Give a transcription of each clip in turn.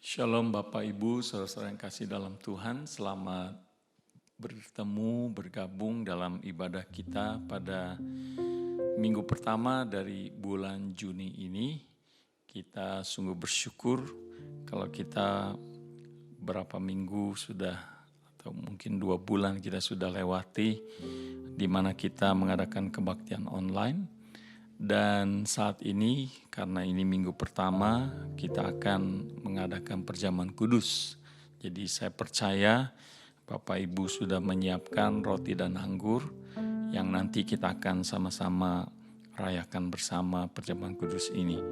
Shalom Bapak Ibu, saudara-saudara yang kasih dalam Tuhan. Selamat bertemu, bergabung dalam ibadah kita pada minggu pertama dari bulan Juni ini. Kita sungguh bersyukur kalau kita berapa minggu sudah, atau mungkin 2 bulan kita sudah lewati, di mana kita mengadakan kebaktian online. Dan saat ini, karena ini minggu pertama, kita akan mengadakan perjamuan kudus. Jadi saya percaya Bapak Ibu sudah menyiapkan roti dan anggur yang nanti kita akan sama-sama rayakan bersama perjamuan kudus ini.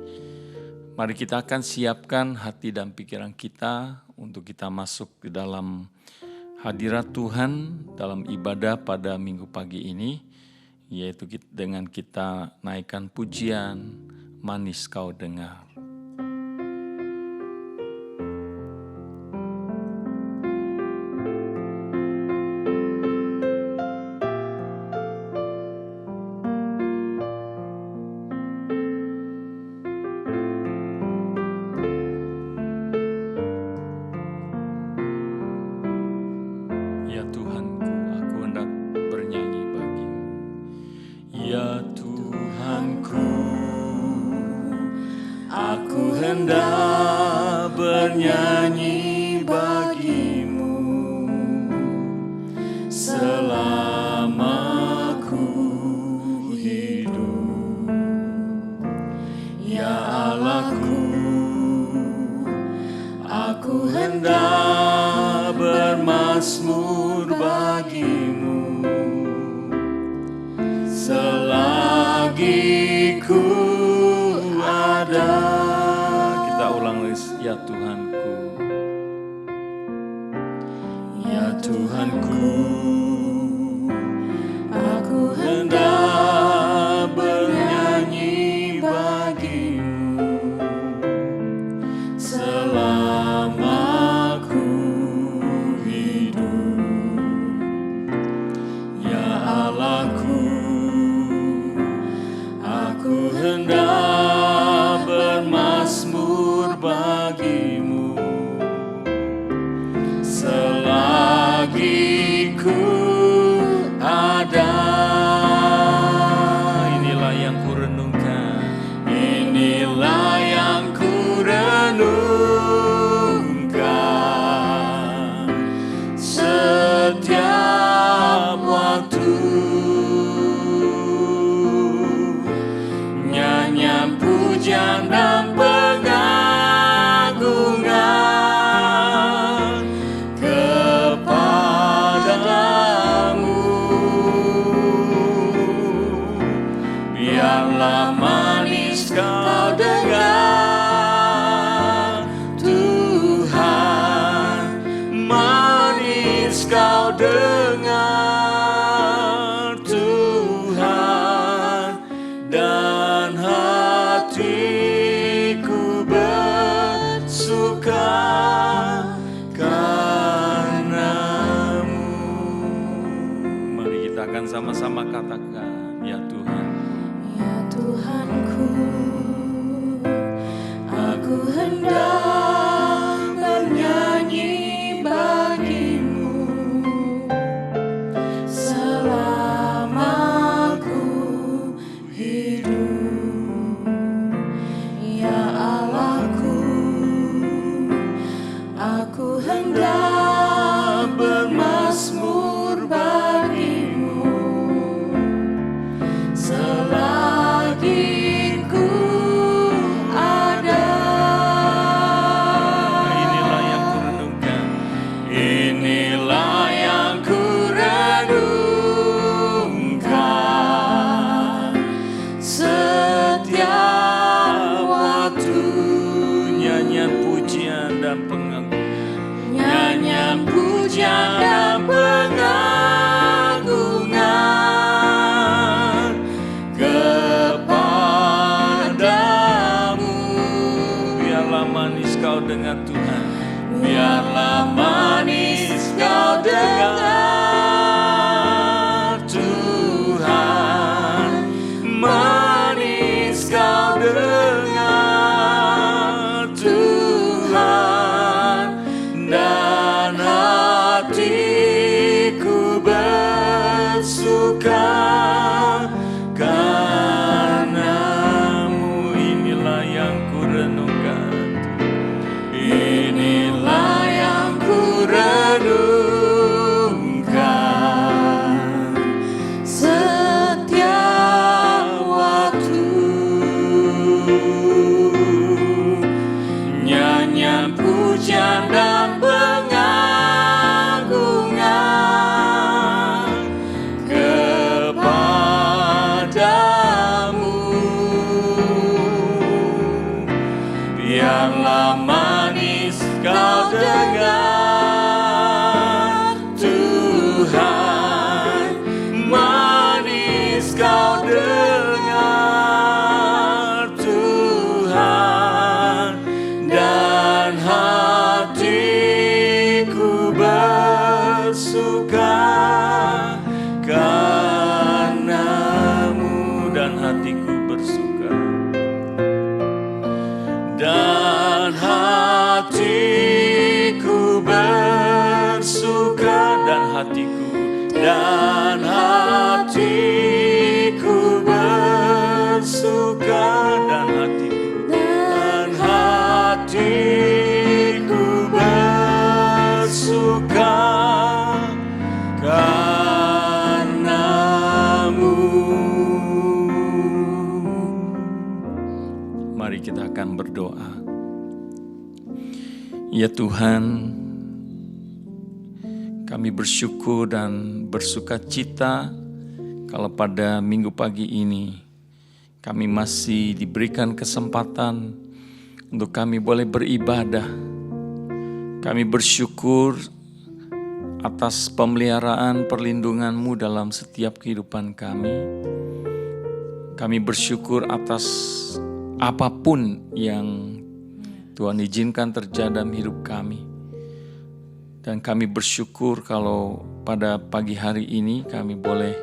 Mari kita akan siapkan hati dan pikiran kita untuk kita masuk ke dalam hadirat Tuhan dalam ibadah pada minggu pagi ini, yaitu dengan kita naikkan pujian, manis kau dengar. Ya Tuhanku, aku hendak bernyanyi bagimu. Ya Tuhanku, aku hendak bernyanyi bagimu selama ku hidup. Ya Allahku, aku hendak bermazmur bagimu selagi ku ada. Kita ulang lagi, ya Tuhanku. Ya Tuhanku, aku hendak bernyanyi bagimu selama ku hidup. Ya Allahku, aku hendak bermazmur bagimu selagi ku ada. Inilah yang ku renungkan, inilah yang ku renungkan setiap waktu. Nyanyian pujian dan pengagungan kepadamu. Biarlah manis kau dengar, Tuhan, manis kau dengar, Tuhan, dan hatiku bersuka karenamu. Mari kita akan sama-sama katakan, ya Tuhan. Ya Tuhanku, aku hendak bernyanyi bagimu selama ku hidup. Ya Allahku, aku hendak bermazmur bagimu selagi ku ada. Inilah yang ku renungkan, inilah yang ku renungkan setiap waktu. Nyanyian pujian dan pengagungan, Nyanyian pujian dan pengagungan kepadamu. Biarlah manis kau dengar, Tuhan. Biarlah manis kau dengar, Tuhan, manis kau dengar, Tuhan, dengar Tuhan, manis kau dengar Tuhan, dan hatiku bersuka karenamu, dan hatiku bersuka, dan hatiku bersuka, dan hatiku bersuka, dan hatiku bersuka karenamu. Mari kita akan berdoa. Ya Tuhan, kami bersyukur dan bersuka cita kalau pada minggu pagi ini kami masih diberikan kesempatan untuk kami boleh beribadah. Kami bersyukur atas pemeliharaan perlindungan-Mu dalam setiap kehidupan kami. Kami bersyukur atas apapun yang Tuhan izinkan terjadi dalam hidup kami. Dan kami bersyukur kalau pada pagi hari ini kami boleh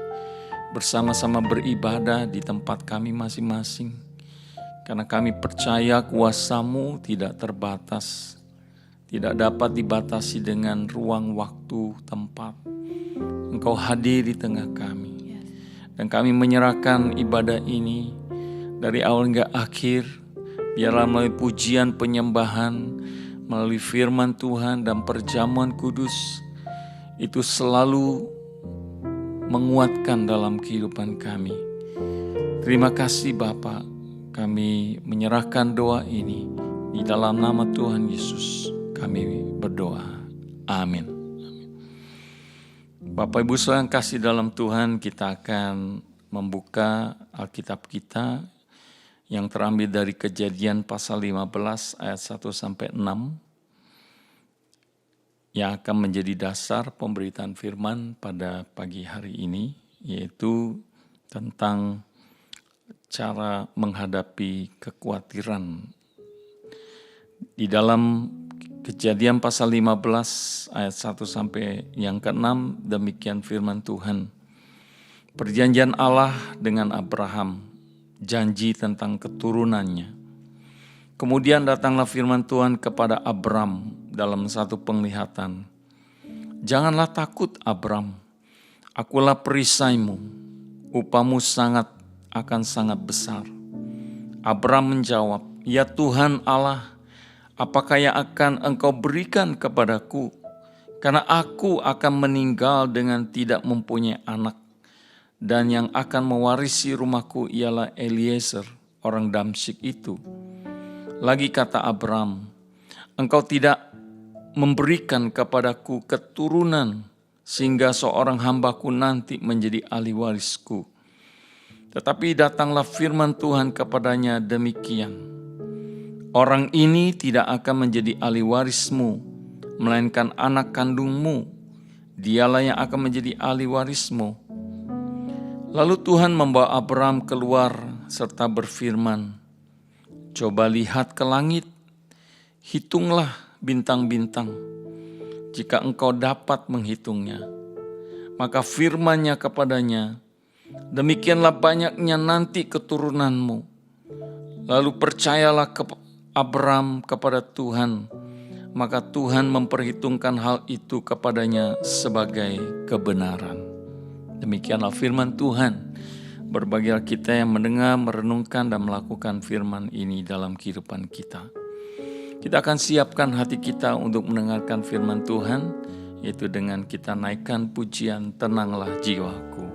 bersama-sama beribadah di tempat kami masing-masing. Karena kami percaya kuasa-Mu tidak terbatas, tidak dapat dibatasi dengan ruang, waktu, tempat. Engkau hadir di tengah kami. Dan kami menyerahkan ibadah ini dari awal hingga akhir. Biarlah melalui pujian, penyembahan, melalui firman Tuhan dan perjamuan kudus, itu selalu menguatkan dalam kehidupan kami. Terima kasih Bapa, kami menyerahkan doa ini di dalam nama Tuhan Yesus. Kami berdoa. Amin. Bapak Ibu Saudara yang kasih dalam Tuhan, kita akan membuka Alkitab kita yang terambil dari Kejadian pasal 15 ayat 1-6 yang akan menjadi dasar pemberitaan firman pada pagi hari ini, yaitu tentang cara menghadapi kekhawatiran. Di dalam Kejadian pasal 15 ayat 1 yang ke-6, demikian firman Tuhan. Perjanjian Allah dengan Abraham, janji tentang keturunannya. Kemudian datanglah firman Tuhan kepada Abram dalam satu penglihatan. Janganlah takut Abram, akulah perisaimu, upamu akan sangat besar. Abram menjawab, ya Tuhan Allah, apakah yang akan engkau berikan kepadaku? Karena aku akan meninggal dengan tidak mempunyai anak. Dan yang akan mewarisi rumahku ialah Eliezer, orang Damsyik itu. Lagi kata Abram, engkau tidak memberikan kepadaku keturunan, sehingga seorang hambaku nanti menjadi ahli warisku. Tetapi datanglah firman Tuhan kepadanya demikian. Orang ini tidak akan menjadi ahli warismu, melainkan anak kandungmu. Dialah yang akan menjadi ahli warismu. Lalu Tuhan membawa Abram keluar serta berfirman, coba lihat ke langit, hitunglah bintang-bintang, jika engkau dapat menghitungnya. Maka firman-Nya kepadanya, demikianlah banyaknya nanti keturunanmu. Lalu percayalah Abram kepada Tuhan, maka Tuhan memperhitungkan hal itu kepadanya sebagai kebenaran. Demikianlah firman Tuhan. Berbahagialah kita yang mendengar, merenungkan, dan melakukan firman ini dalam kehidupan kita. Kita akan siapkan hati kita untuk mendengarkan firman Tuhan, yaitu dengan kita naikkan pujian Tenanglah Jiwaku.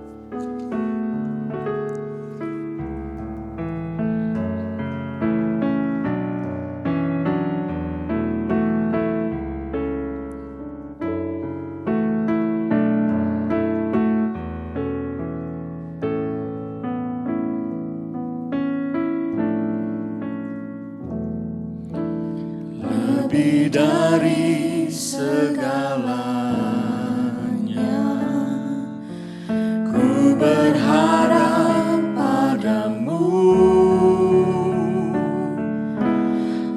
Lebih dari segalanya. Ku berharap padamu,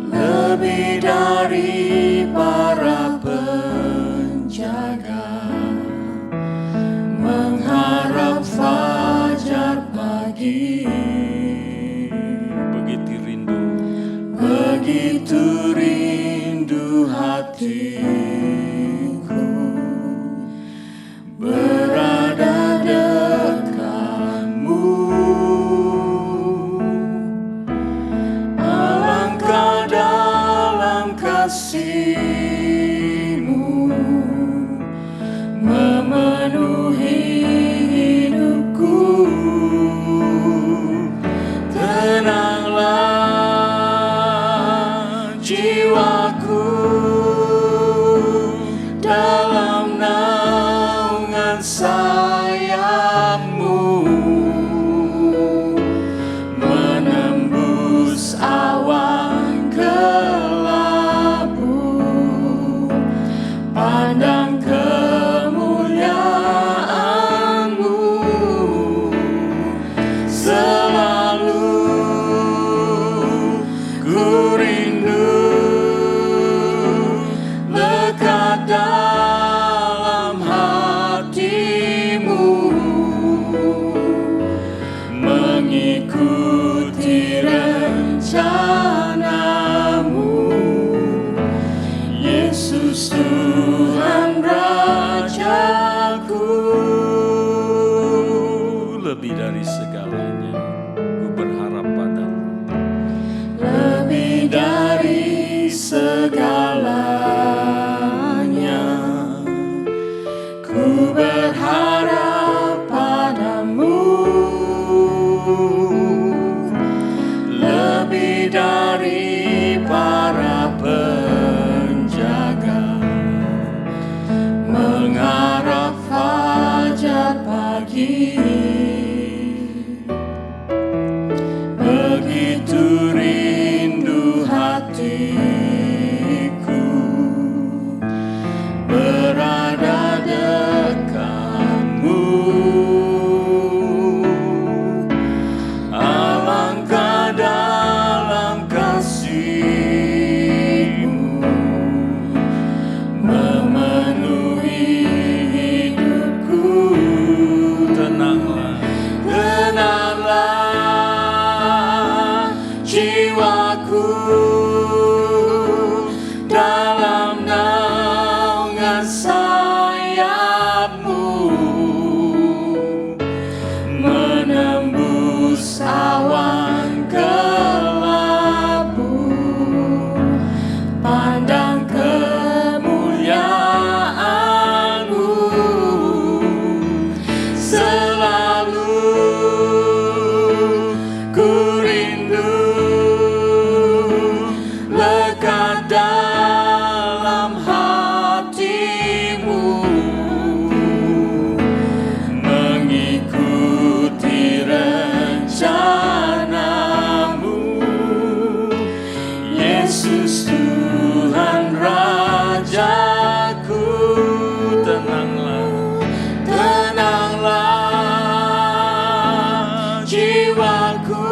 lebih dari para penjaga, mengharap fajar pagi. Begitu rindu hatiku berada dekatmu. Alangkah dalam kasih-Mu memenuhi hidupku. Tenanglah jiwaku dalam naungan sayap-Mu, menembus awan kelabu, pandang kemuliaan-Mu selalu. Ku rindu lekat dalam hati-Mu, mengikuti rencana-Mu. Yesus Tuhan Rajaku, lebih dari segalanya ku berharap padamu. Lebih dari segalanya ku berharap padamu, lebih dari para penjaga, mengharap fajar pagi. Begitu rindu hatiku berada dekatmu. Alangkah dalam kasih-Mu memenuhi hidupku. Tenanglah, tenanglah jiwaku dalam naungan sayap-Mu, menembus awan kelabu, pandang kemuliaan-Mu selalu. Ku rindu lekat dalam hati-Mu, mengikuti rencana-Mu. Yesus Tuhan Rajaku, tenanglah, tenanglah jiwaku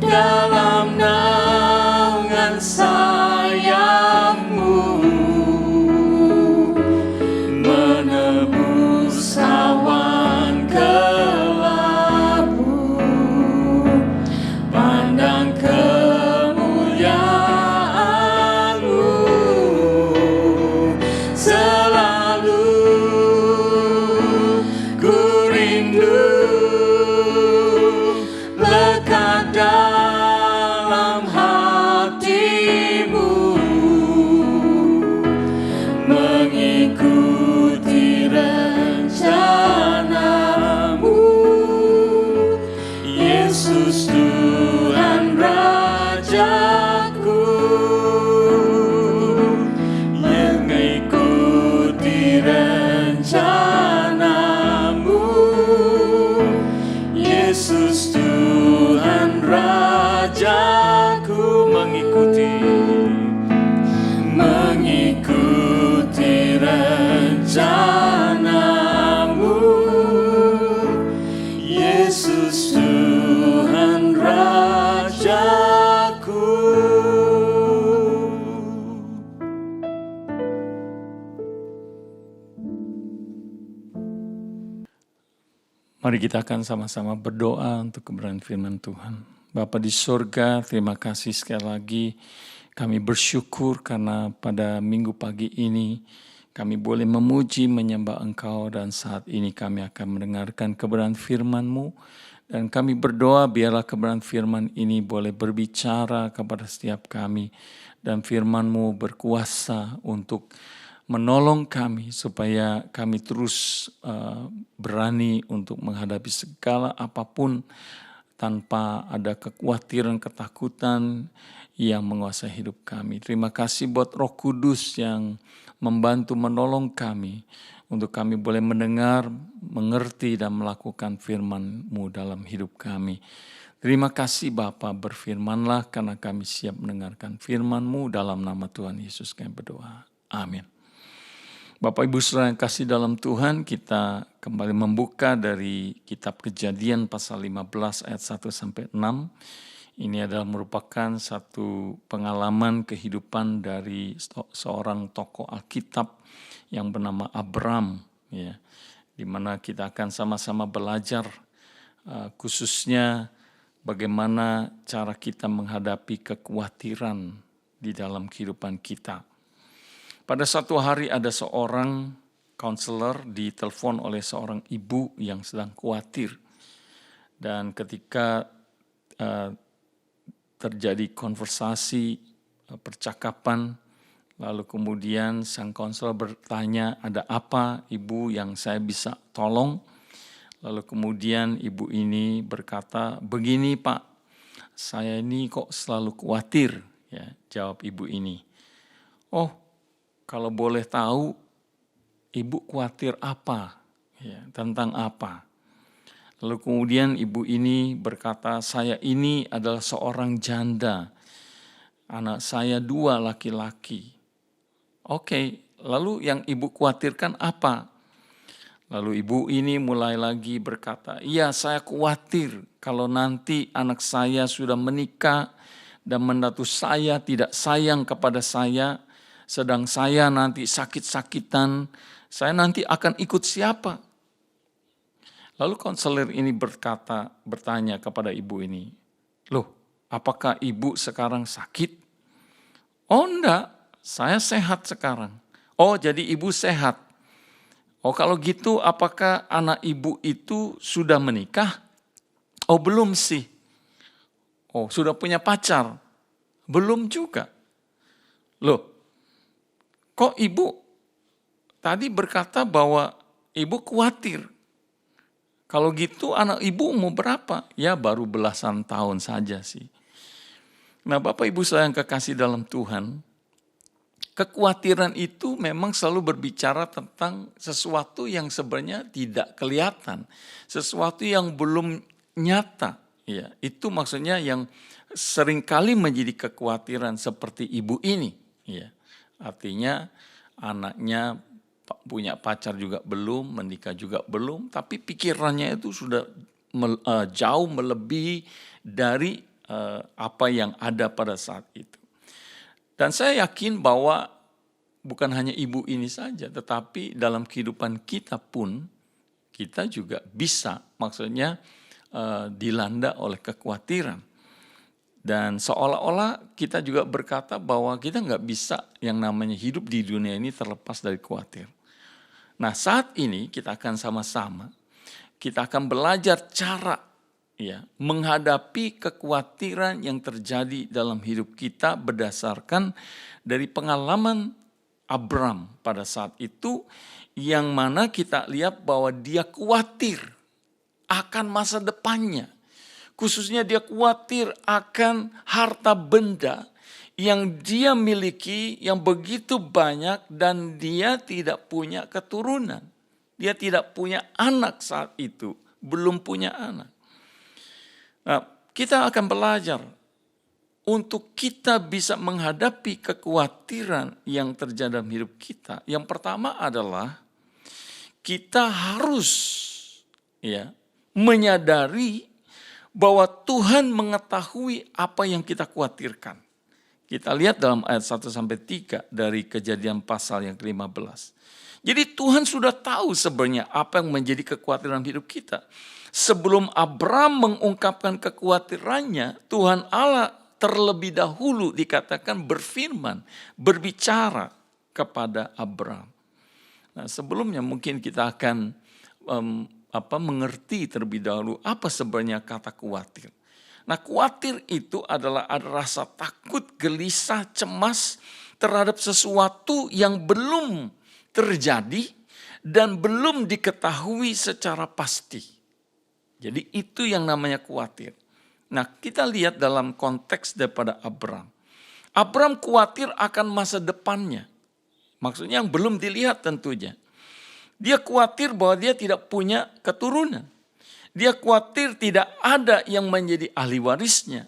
dalam naungan sayap-Mu, menebus awan kelabu, pandang kemuliaan-Mu selalu. Ku rindu lekat dalam hati-Mu, mengikuti rencana-Mu. Yesus Tuhan Rajaku, mengikuti rencana-Mu. Yesus Tuhan Rajaku, mengikuti hosanamu, Yesus Tuhan Rajaku. Mari kita akan sama-sama berdoa untuk kebenaran firman Tuhan. Bapa di surga, terima kasih sekali lagi. Kami bersyukur karena pada minggu pagi ini kami boleh memuji, menyembah Engkau, dan saat ini kami akan mendengarkan kebenaran firman-Mu. Dan kami berdoa biarlah kebenaran firman ini boleh berbicara kepada setiap kami. Dan firman-Mu berkuasa untuk menolong kami supaya kami terus berani untuk menghadapi segala apapun tanpa ada kekhawatiran, ketakutan yang menguasai hidup kami. Terima kasih buat Roh Kudus yang membantu menolong kami untuk kami boleh mendengar, mengerti, dan melakukan firman-Mu dalam hidup kami. Terima kasih Bapa, berfirmanlah karena kami siap mendengarkan firman-Mu. Dalam nama Tuhan Yesus kami berdoa. Amin. Bapak Ibu Saudara yang kasih dalam Tuhan, kita kembali membuka dari kitab Kejadian pasal 15 ayat 1-6. Ini adalah merupakan satu pengalaman kehidupan dari seorang tokoh Alkitab yang bernama Abram, ya, di mana kita akan sama-sama belajar khususnya bagaimana cara kita menghadapi kekhawatiran di dalam kehidupan kita. Pada suatu hari ada seorang konselor ditelepon oleh seorang ibu yang sedang khawatir. Dan ketika terjadi konversasi, percakapan, lalu kemudian sang konselor bertanya, ada apa ibu yang saya bisa tolong? Lalu kemudian ibu ini berkata, begini Pak, saya ini kok selalu khawatir, ya, jawab ibu ini. Oh, kalau boleh tahu, ibu khawatir apa? Ya, tentang apa? Lalu kemudian ibu ini berkata, saya ini adalah seorang janda. Anak saya 2 laki-laki. Oke, lalu yang ibu khawatirkan apa? Lalu ibu ini mulai lagi berkata, iya saya khawatir kalau nanti anak saya sudah menikah dan menantu saya tidak sayang kepada saya, sedang saya nanti sakit-sakitan, saya nanti akan ikut siapa? Lalu konselor ini bertanya kepada ibu ini, loh, apakah ibu sekarang sakit? Oh enggak, saya sehat sekarang. Oh jadi ibu sehat. Oh kalau gitu apakah anak ibu itu sudah menikah? Oh belum sih. Oh sudah punya pacar? Belum juga. Loh, kok ibu tadi berkata bahwa ibu khawatir? Kalau gitu anak ibu umur berapa? Ya baru belasan tahun saja sih. Nah Bapak Ibu saya yang kekasih dalam Tuhan, kekhawatiran itu memang selalu berbicara tentang sesuatu yang sebenarnya tidak kelihatan. Sesuatu yang belum nyata. Ya, itu maksudnya yang seringkali menjadi kekhawatiran seperti ibu ini. Ya. Artinya anaknya punya pacar juga belum, menikah juga belum, tapi pikirannya itu sudah jauh melebihi dari apa yang ada pada saat itu. Dan saya yakin bahwa bukan hanya ibu ini saja, tetapi dalam kehidupan kita pun, kita juga bisa maksudnya dilanda oleh kekhawatiran. Dan seolah-olah kita juga berkata bahwa kita nggak bisa yang namanya hidup di dunia ini terlepas dari khawatir. Nah saat ini kita akan sama-sama, kita akan belajar cara ya menghadapi kekhawatiran yang terjadi dalam hidup kita berdasarkan dari pengalaman Abram pada saat itu, yang mana kita lihat bahwa dia khawatir akan masa depannya. Khususnya dia khawatir akan harta benda yang dia miliki yang begitu banyak dan dia tidak punya keturunan. Dia tidak punya anak saat itu, belum punya anak. Nah, kita akan belajar untuk kita bisa menghadapi kekhawatiran yang terjadi dalam hidup kita. Yang pertama adalah kita harus menyadari bahwa Tuhan mengetahui apa yang kita khawatirkan. Kita lihat dalam ayat 1-3 dari Kejadian pasal yang ke-15. Jadi Tuhan sudah tahu sebenarnya apa yang menjadi kekhawatiran hidup kita. Sebelum Abram mengungkapkan kekhawatirannya, Tuhan Allah terlebih dahulu dikatakan berfirman, berbicara kepada Abram. Nah, sebelumnya mungkin kita akan mengerti terlebih dahulu apa sebenarnya kata khawatir. Nah, khawatir itu adalah ada rasa takut, gelisah, cemas terhadap sesuatu yang belum terjadi dan belum diketahui secara pasti. Jadi itu yang namanya khawatir. Nah, kita lihat dalam konteks daripada Abram. Abram khawatir akan masa depannya. Maksudnya yang belum dilihat tentunya. Dia khawatir bahwa dia tidak punya keturunan. Dia khawatir tidak ada yang menjadi ahli warisnya.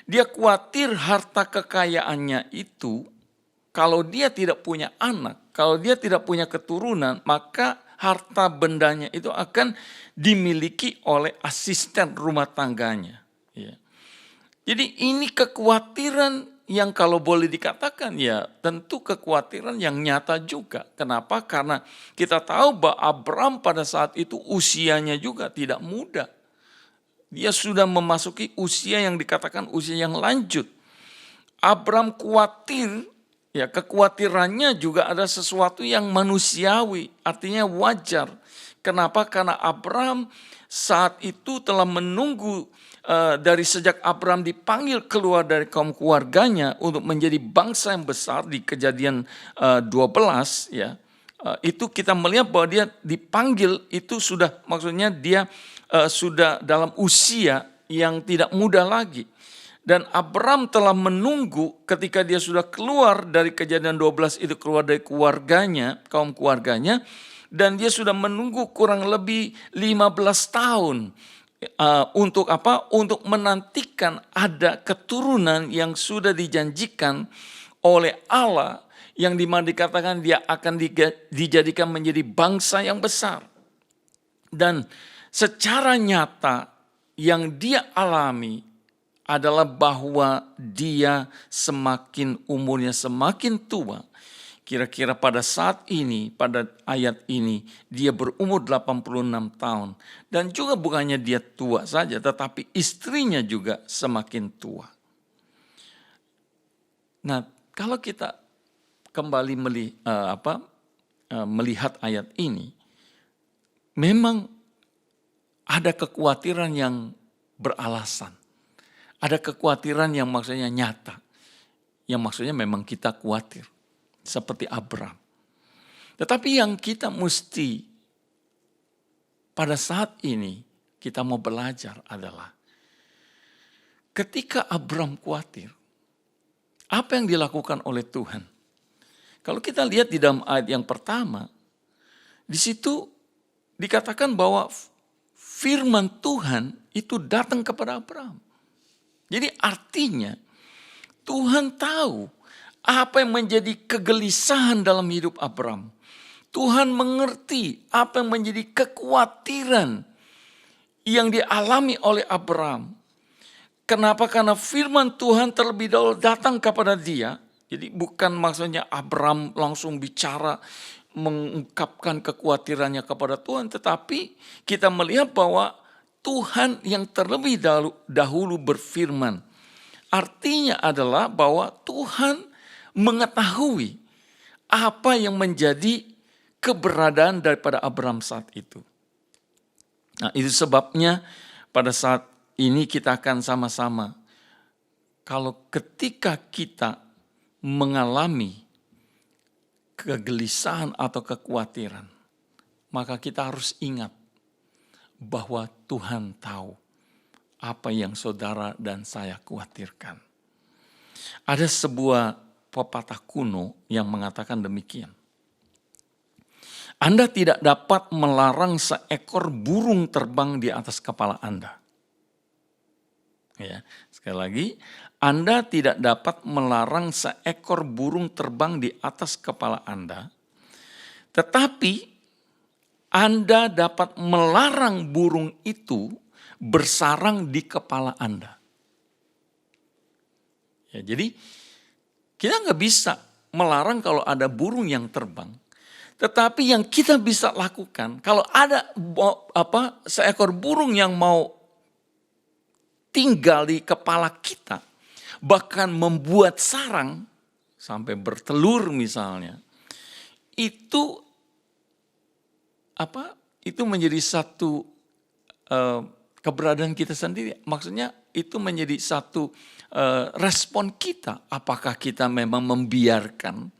Dia khawatir harta kekayaannya itu, kalau dia tidak punya anak, kalau dia tidak punya keturunan, maka harta bendanya itu akan dimiliki oleh asisten rumah tangganya. Ya. Jadi ini kekhawatiran yang kalau boleh dikatakan ya tentu kekhawatiran yang nyata juga. Kenapa? Karena kita tahu bahwa Abram pada saat itu usianya juga tidak muda. Dia sudah memasuki usia yang dikatakan usia yang lanjut. Abram khawatir, ya kekhawatirannya juga ada sesuatu yang manusiawi, artinya wajar. Kenapa? Karena Abram saat itu telah menunggu dari sejak Abram dipanggil keluar dari kaum keluarganya untuk menjadi bangsa yang besar di Kejadian 12 ya. Itu kita melihat bahwa dia dipanggil itu sudah maksudnya dia sudah dalam usia yang tidak muda lagi. Dan Abram telah menunggu ketika dia sudah keluar dari Kejadian 12 itu keluar dari keluarganya, kaum keluarganya, dan dia sudah menunggu kurang lebih 15 tahun. Untuk apa? Untuk menantikan ada keturunan yang sudah dijanjikan oleh Allah yang dimana dikatakan dia akan dijadikan menjadi bangsa yang besar. Dan secara nyata yang dia alami adalah bahwa dia semakin umurnya semakin tua. Kira-kira pada saat ini, pada ayat ini, dia berumur 86 tahun. Dan juga bukannya dia tua saja, tetapi istrinya juga semakin tua. Nah, kalau kita kembali melihat ayat ini, memang ada kekhawatiran yang beralasan. Ada kekhawatiran yang maksudnya nyata. Yang maksudnya memang kita khawatir. Seperti Abram. Tetapi yang kita mesti pada saat ini kita mau belajar adalah ketika Abram khawatir, apa yang dilakukan oleh Tuhan? Kalau kita lihat di dalam ayat yang pertama, di situ dikatakan bahwa firman Tuhan itu datang kepada Abram. Jadi artinya Tuhan tahu apa yang menjadi kegelisahan dalam hidup Abram. Tuhan mengerti apa yang menjadi kekhawatiran yang dialami oleh Abram. Kenapa? Karena firman Tuhan terlebih dahulu datang kepada dia. Jadi bukan maksudnya Abram langsung bicara mengungkapkan kekhawatirannya kepada Tuhan. Tetapi kita melihat bahwa Tuhan yang terlebih dahulu berfirman. Artinya adalah bahwa Tuhan mengetahui apa yang menjadi keberadaan daripada Abram saat itu. Nah, itu sebabnya pada saat ini kita akan sama-sama, kalau ketika kita mengalami kegelisahan atau kekhawatiran, maka kita harus ingat bahwa Tuhan tahu apa yang saudara dan saya khawatirkan. Ada sebuah pepatah kuno yang mengatakan demikian. Anda tidak dapat melarang seekor burung terbang di atas kepala Anda. Ya, sekali lagi, Anda tidak dapat melarang seekor burung terbang di atas kepala Anda, tetapi Anda dapat melarang burung itu bersarang di kepala Anda. Ya, jadi kita nggak bisa melarang kalau ada burung yang terbang. Tetapi yang kita bisa lakukan, kalau ada seekor burung yang mau tinggal di kepala kita, bahkan membuat sarang sampai bertelur misalnya, itu menjadi satu keberadaan kita sendiri. Maksudnya itu menjadi satu respon kita. Apakah kita memang membiarkan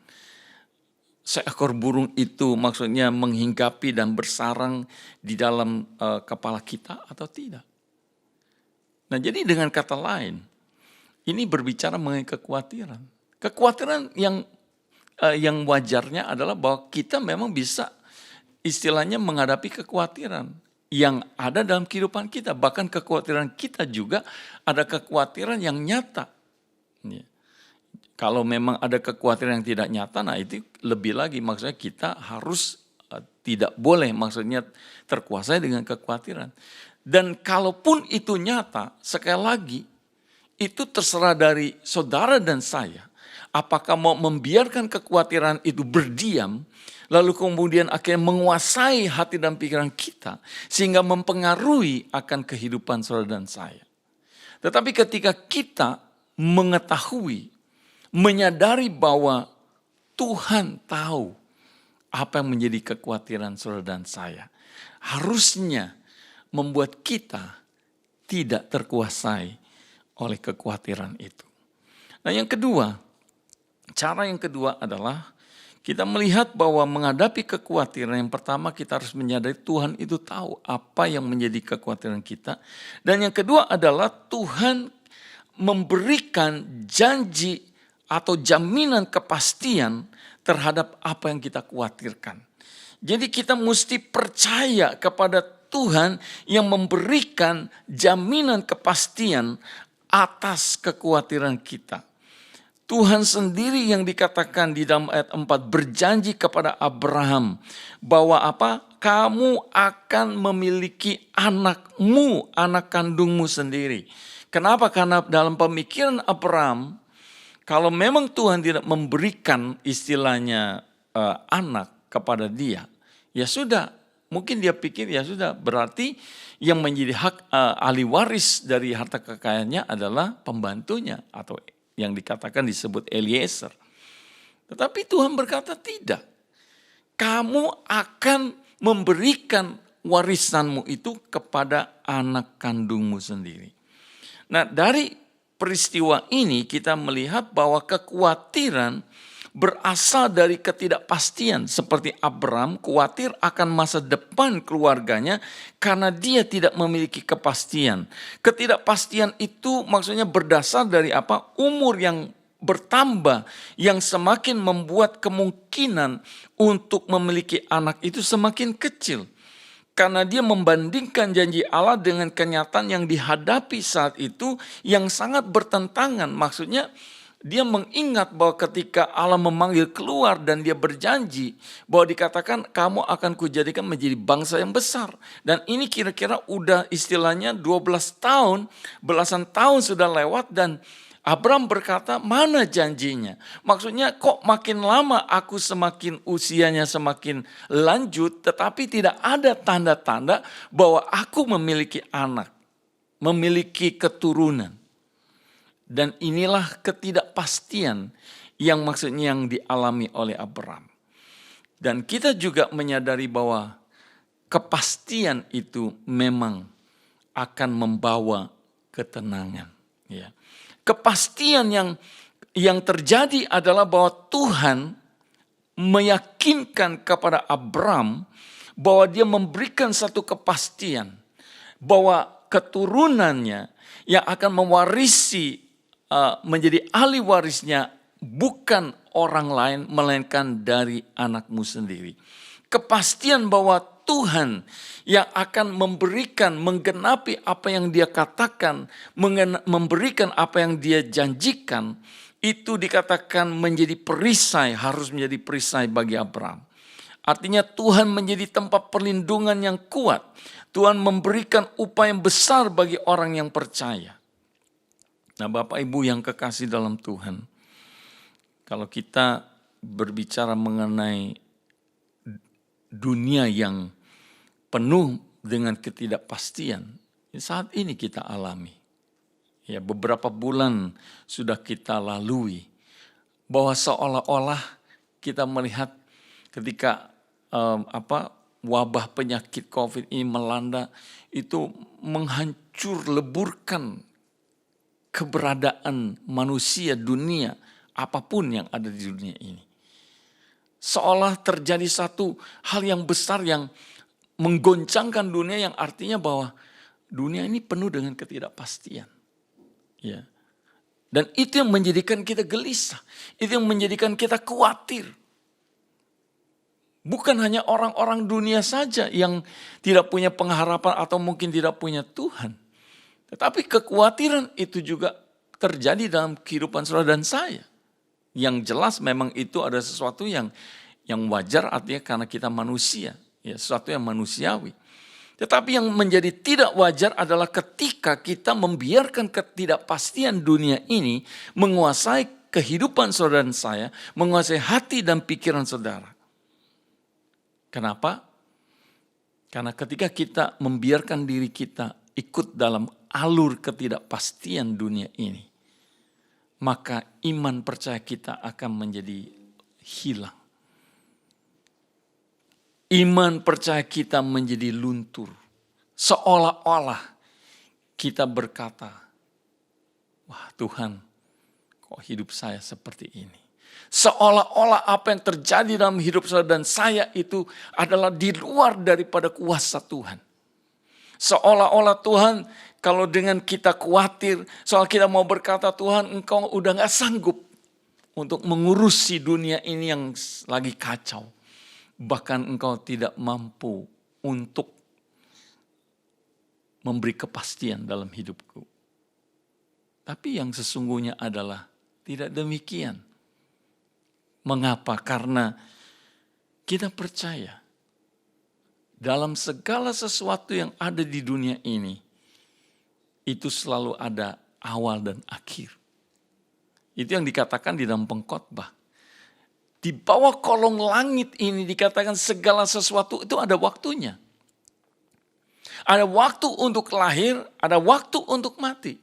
seekor burung itu maksudnya menghinggapi dan bersarang di dalam kepala kita atau tidak. Nah, jadi dengan kata lain, ini berbicara mengenai kekhawatiran. Kekhawatiran yang wajarnya adalah bahwa kita memang bisa istilahnya menghadapi kekhawatiran yang ada dalam kehidupan kita. Bahkan kekhawatiran kita juga ada kekhawatiran yang nyata. Kalau memang ada kekhawatiran yang tidak nyata, nah itu lebih lagi maksudnya kita harus tidak boleh maksudnya terkuasai dengan kekhawatiran. Dan kalaupun itu nyata, sekali lagi itu terserah dari saudara dan saya. Apakah mau membiarkan kekhawatiran itu berdiam, lalu kemudian akhirnya menguasai hati dan pikiran kita, sehingga mempengaruhi akan kehidupan saudara dan saya. Tetapi ketika kita mengetahui, menyadari bahwa Tuhan tahu apa yang menjadi kekhawatiran saudara dan saya, harusnya membuat kita tidak terkuasai oleh kekhawatiran itu. Nah, yang kedua, cara yang kedua adalah kita melihat bahwa menghadapi kekhawatiran, yang pertama kita harus menyadari Tuhan itu tahu apa yang menjadi kekhawatiran kita. Dan yang kedua adalah Tuhan memberikan janji atau jaminan kepastian terhadap apa yang kita khawatirkan. Jadi kita mesti percaya kepada Tuhan yang memberikan jaminan kepastian atas kekhawatiran kita. Tuhan sendiri yang dikatakan di dalam ayat 4 berjanji kepada Abraham bahwa kamu akan memiliki anakmu, anak kandungmu sendiri. Kenapa? Karena dalam pemikiran Abraham, kalau memang Tuhan tidak memberikan istilahnya anak kepada dia, ya sudah, mungkin dia pikir ya sudah, berarti yang menjadi hak ahli waris dari harta kekayaannya adalah pembantunya atau yang dikatakan disebut Eliezer. Tetapi Tuhan berkata tidak. Kamu akan memberikan warisanmu itu kepada anak kandungmu sendiri. Nah, dari peristiwa ini kita melihat bahwa kekhawatiran berasal dari ketidakpastian. Seperti Abraham khawatir akan masa depan keluarganya karena dia tidak memiliki kepastian. Ketidakpastian itu maksudnya berdasar dari umur yang bertambah, yang semakin membuat kemungkinan untuk memiliki anak itu semakin kecil. Karena dia membandingkan janji Allah dengan kenyataan yang dihadapi saat itu yang sangat bertentangan. Maksudnya dia mengingat bahwa ketika Allah memanggil keluar dan dia berjanji bahwa dikatakan kamu akan kujadikan menjadi bangsa yang besar. Dan ini kira-kira udah istilahnya 12 tahun, belasan tahun sudah lewat dan Abraham berkata, mana janjinya? Maksudnya kok makin lama aku semakin usianya semakin lanjut, tetapi tidak ada tanda-tanda bahwa aku memiliki anak, memiliki keturunan. Dan inilah ketidakpastian yang maksudnya yang dialami oleh Abraham. Dan kita juga menyadari bahwa kepastian itu memang akan membawa ketenangan. Ya. Kepastian yang terjadi adalah bahwa Tuhan meyakinkan kepada Abraham bahwa dia memberikan satu kepastian bahwa keturunannya yang akan mewarisi menjadi ahli warisnya bukan orang lain melainkan dari anakmu sendiri. Kepastian bahwa Tuhan yang akan memberikan, menggenapi apa yang dia katakan, memberikan apa yang dia janjikan, itu dikatakan menjadi perisai, harus menjadi perisai bagi Abraham. Artinya Tuhan menjadi tempat perlindungan yang kuat. Tuhan memberikan upah yang besar bagi orang yang percaya. Nah, Bapak Ibu yang kekasih dalam Tuhan, kalau kita berbicara mengenai dunia yang penuh dengan ketidakpastian, saat ini kita alami. Ya, beberapa bulan sudah kita lalui, bahwa seolah-olah kita melihat ketika wabah penyakit COVID ini melanda, itu menghancur leburkan keberadaan manusia, dunia, apapun yang ada di dunia ini. Seolah terjadi satu hal yang besar yang menggoncangkan dunia, yang artinya bahwa dunia ini penuh dengan ketidakpastian. Ya. Dan itu yang menjadikan kita gelisah, itu yang menjadikan kita khawatir. Bukan hanya orang-orang dunia saja yang tidak punya pengharapan atau mungkin tidak punya Tuhan. Tetapi kekhawatiran itu juga terjadi dalam kehidupan saudara dan saya. Yang jelas memang itu ada sesuatu yang wajar, artinya karena kita manusia. Ya, sesuatu yang manusiawi. Tetapi yang menjadi tidak wajar adalah ketika kita membiarkan ketidakpastian dunia ini menguasai kehidupan saudara dan saya, menguasai hati dan pikiran saudara. Kenapa? Karena ketika kita membiarkan diri kita ikut dalam alur ketidakpastian dunia ini, maka iman percaya kita akan menjadi hilang. Iman percaya kita menjadi luntur. Seolah-olah kita berkata, wah Tuhan, kok hidup saya seperti ini. Seolah-olah apa yang terjadi dalam hidup saya dan saya itu adalah di luar daripada kuasa Tuhan. Seolah-olah Tuhan, kalau dengan kita khawatir, soal kita mau berkata, Tuhan engkau udah gak sanggup untuk mengurusi dunia ini yang lagi kacau. Bahkan engkau tidak mampu untuk memberi kepastian dalam hidupku. Tapi yang sesungguhnya adalah tidak demikian. Mengapa? Karena kita percaya dalam segala sesuatu yang ada di dunia ini, itu selalu ada awal dan akhir. Itu yang dikatakan di dalam pengkhotbah. Di bawah kolong langit ini dikatakan segala sesuatu itu ada waktunya. Ada waktu untuk lahir, ada waktu untuk mati.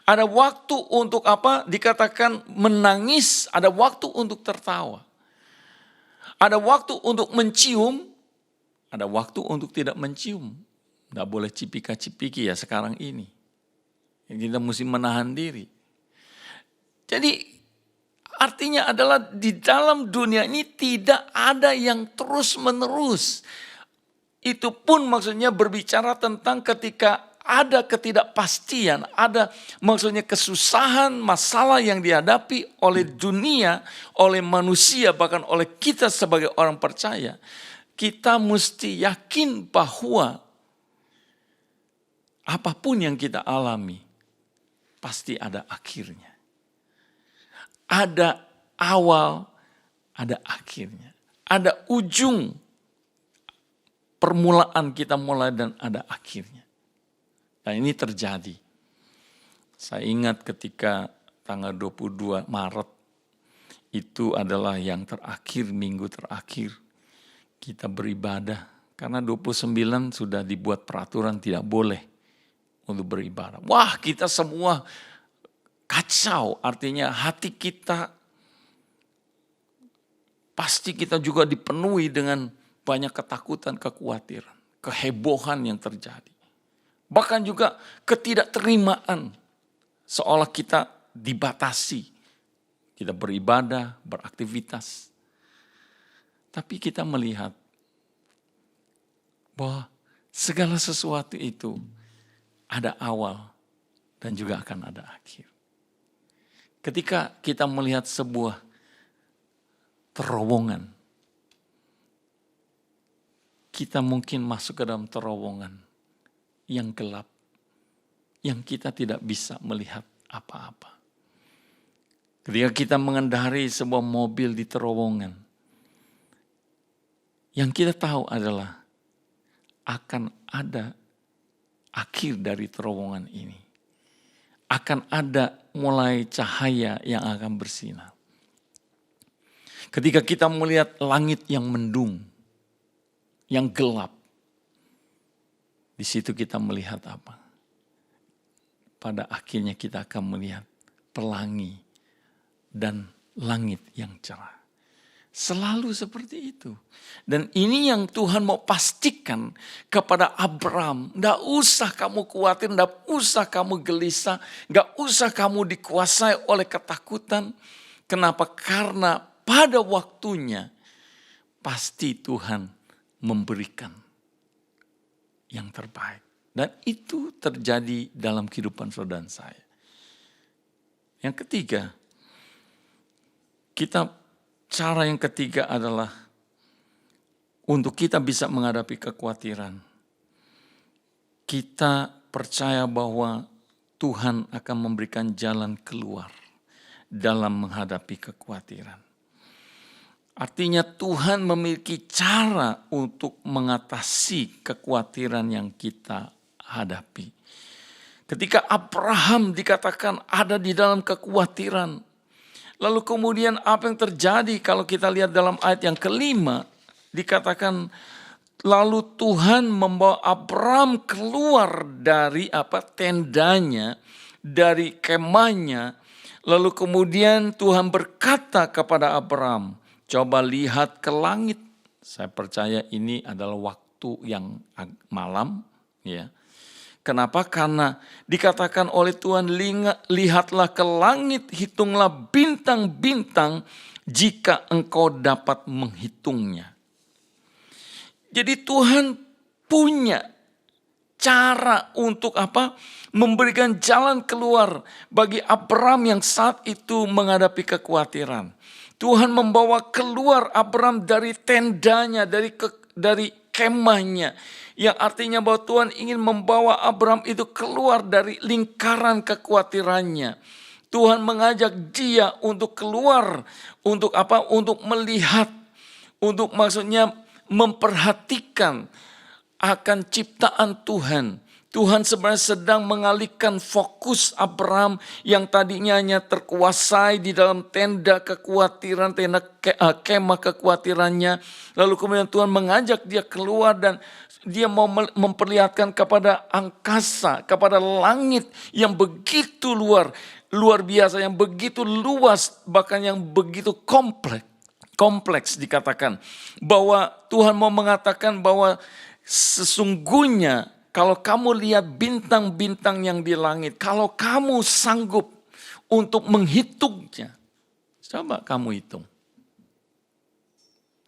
Ada waktu untuk apa? Dikatakan menangis, ada waktu untuk tertawa. Ada waktu untuk mencium, ada waktu untuk tidak mencium. Nggak boleh cipika-cipiki ya sekarang ini. Kita mesti menahan diri. Jadi artinya adalah di dalam dunia ini tidak ada yang terus-menerus. Itu pun maksudnya berbicara tentang ketika ada ketidakpastian, ada maksudnya kesusahan, masalah yang dihadapi oleh dunia, oleh manusia, bahkan oleh kita sebagai orang percaya. Kita mesti yakin bahwa apapun yang kita alami, pasti ada akhirnya. Ada awal, ada akhirnya. Ada ujung, permulaan kita mulai dan ada akhirnya. Dan ini terjadi. Saya ingat ketika tanggal 22 Maret, itu adalah yang terakhir, minggu terakhir kita beribadah. Karena 29 sudah dibuat peraturan tidak boleh untuk beribadah. Wah, kita semua kacau, artinya hati kita pasti kita juga dipenuhi dengan banyak ketakutan, kekhawatiran, kehebohan yang terjadi. Bahkan juga ketidakterimaan, seolah kita dibatasi. Kita beribadah, beraktivitas. Tapi kita melihat bahwa segala sesuatu itu ada awal dan juga akan ada akhir. Ketika kita melihat sebuah terowongan, kita mungkin masuk ke dalam terowongan yang gelap, yang kita tidak bisa melihat apa-apa. Ketika kita mengendarai sebuah mobil di terowongan, Yang kita tahu adalah akan ada akhir dari terowongan ini. Akan ada mulai cahaya yang akan bersinar. Ketika kita melihat langit yang mendung, yang gelap, di situ kita melihat apa? Pada akhirnya kita akan melihat pelangi dan langit yang cerah. Selalu seperti itu. Dan ini yang Tuhan mau pastikan kepada Abraham. Nggak usah kamu khawatir, nggak usah kamu gelisah, nggak usah kamu dikuasai oleh ketakutan. Kenapa? Karena pada waktunya pasti Tuhan memberikan yang terbaik. Dan itu terjadi dalam kehidupan saudara dan saya. Yang ketiga, cara yang ketiga adalah untuk kita bisa menghadapi kekhawatiran. Kita percaya bahwa Tuhan akan memberikan jalan keluar dalam menghadapi kekhawatiran. Artinya Tuhan memiliki cara untuk mengatasi kekhawatiran yang kita hadapi. Ketika Abraham dikatakan ada di dalam kekhawatiran, lalu kemudian apa yang terjadi kalau kita lihat dalam ayat yang kelima, dikatakan lalu Tuhan membawa Abraham keluar dari tendanya, dari kemahnya, lalu kemudian Tuhan berkata kepada Abraham, coba lihat ke langit. Saya percaya ini adalah waktu yang malam, ya. Kenapa? Karena dikatakan oleh Tuhan, lihatlah ke langit, hitunglah bintang-bintang jika engkau dapat menghitungnya. Jadi Tuhan punya cara untuk memberikan jalan keluar bagi Abraham yang saat itu menghadapi kekhawatiran. Tuhan membawa keluar Abraham dari tendanya, dari kemahnya. Yang artinya bahwa Tuhan ingin membawa Abraham itu keluar dari lingkaran kekhawatirannya. Tuhan mengajak dia untuk keluar, untuk melihat, untuk maksudnya memperhatikan akan ciptaan Tuhan. Tuhan sebenarnya sedang mengalihkan fokus Abraham yang tadinya hanya terkuasai di dalam tenda kekhawatiran, kemah kekhawatirannya. Lalu kemudian Tuhan mengajak dia keluar dan dia mau memperlihatkan kepada angkasa, kepada langit yang begitu luar biasa, yang begitu luas, bahkan yang begitu kompleks dikatakan. Bahwa Tuhan mau mengatakan bahwa sesungguhnya kalau kamu lihat bintang-bintang yang di langit, kalau kamu sanggup untuk menghitungnya, coba kamu hitung.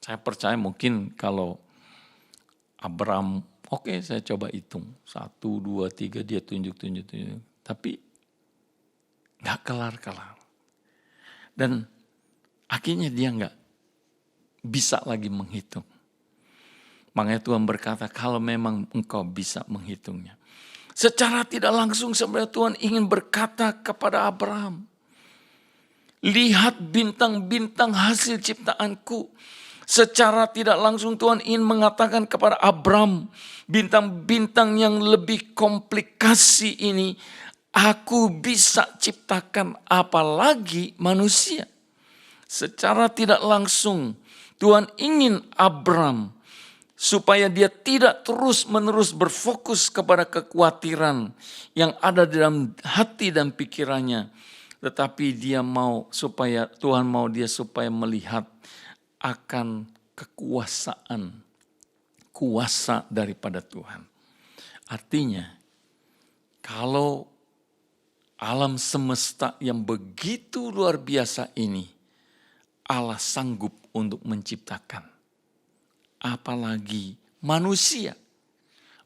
Saya percaya mungkin kalau Abraham, oke, saya coba hitung. 1, 2, 3 dia tunjuk. Tapi gak kelar-kelar. Dan akhirnya dia gak bisa lagi menghitung. Makanya Tuhan berkata, kalau memang engkau bisa menghitungnya. Secara tidak langsung sebenarnya Tuhan ingin berkata kepada Abraham, lihat bintang-bintang hasil ciptaanku. Secara tidak langsung Tuhan ingin mengatakan kepada Abraham, bintang-bintang yang lebih komplikasi ini, aku bisa ciptakan apalagi manusia. Secara tidak langsung Tuhan ingin Abraham supaya dia tidak terus-menerus berfokus kepada kekhawatiran yang ada dalam hati dan pikirannya. Tetapi Tuhan mau dia supaya melihat akan kuasa daripada Tuhan. Artinya, kalau alam semesta yang begitu luar biasa ini, Allah sanggup untuk menciptakan. Apalagi manusia,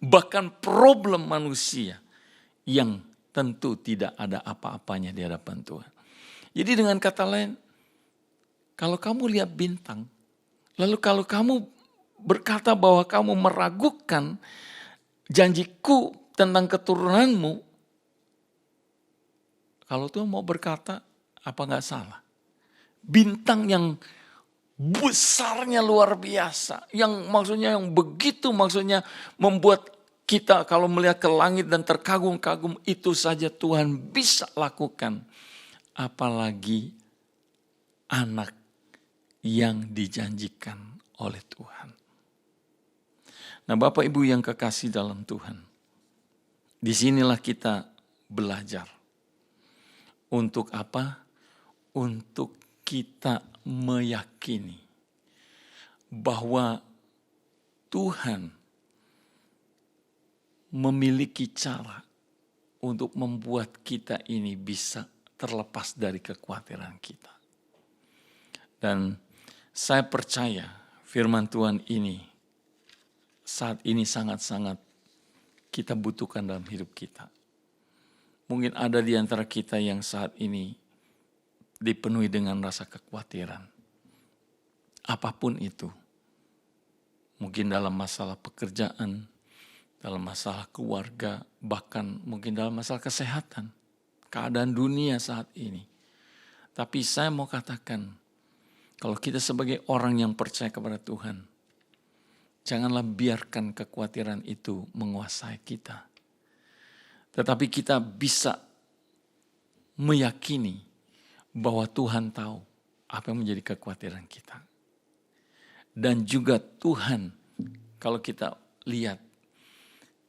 bahkan problem manusia yang tentu tidak ada apa-apanya di hadapan Tuhan. Jadi dengan kata lain, kalau kamu lihat bintang, lalu kalau kamu berkata bahwa kamu meragukan janjiku tentang keturunanmu, kalau Tuhan mau berkata, apa nggak salah? Bintang yang besarnya luar biasa. Yang maksudnya yang begitu maksudnya membuat kita kalau melihat ke langit dan terkagum-kagum, itu saja Tuhan bisa lakukan. Apalagi anak yang dijanjikan oleh Tuhan. Nah, Bapak Ibu yang kekasih dalam Tuhan, disinilah kita belajar. Untuk apa? Untuk kita meyakini bahwa Tuhan memiliki cara untuk membuat kita ini bisa terlepas dari kekhawatiran kita. Dan saya percaya firman Tuhan ini saat ini sangat-sangat kita butuhkan dalam hidup kita. Mungkin ada di antara kita yang saat ini dipenuhi dengan rasa kekhawatiran. Apapun itu. Mungkin dalam masalah pekerjaan, dalam masalah keluarga, bahkan mungkin dalam masalah kesehatan, keadaan dunia saat ini. Tapi saya mau katakan, kalau kita sebagai orang yang percaya kepada Tuhan, janganlah biarkan kekhawatiran itu menguasai kita. Tetapi kita bisa meyakini bahwa Tuhan tahu apa yang menjadi kekhawatiran kita. Dan juga Tuhan, kalau kita lihat,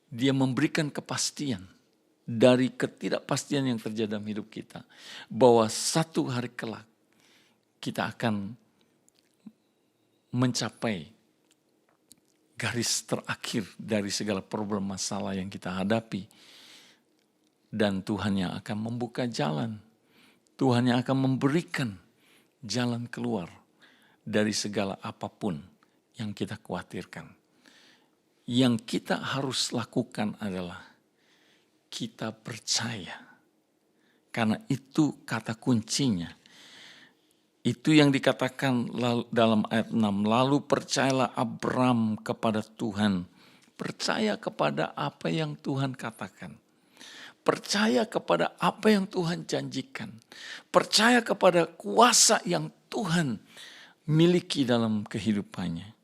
Dia memberikan kepastian dari ketidakpastian yang terjadi dalam hidup kita. Bahwa satu hari kelak kita akan mencapai garis terakhir dari segala problem masalah yang kita hadapi. Dan Tuhan yang akan membuka jalan. Tuhan yang akan memberikan jalan keluar dari segala apapun yang kita khawatirkan. Yang kita harus lakukan adalah kita percaya. Karena itu kata kuncinya. Itu yang dikatakan dalam ayat 6. Lalu percayalah Abram kepada Tuhan. Percaya kepada apa yang Tuhan katakan. Percaya kepada apa yang Tuhan janjikan. Percaya kepada kuasa yang Tuhan miliki dalam kehidupannya.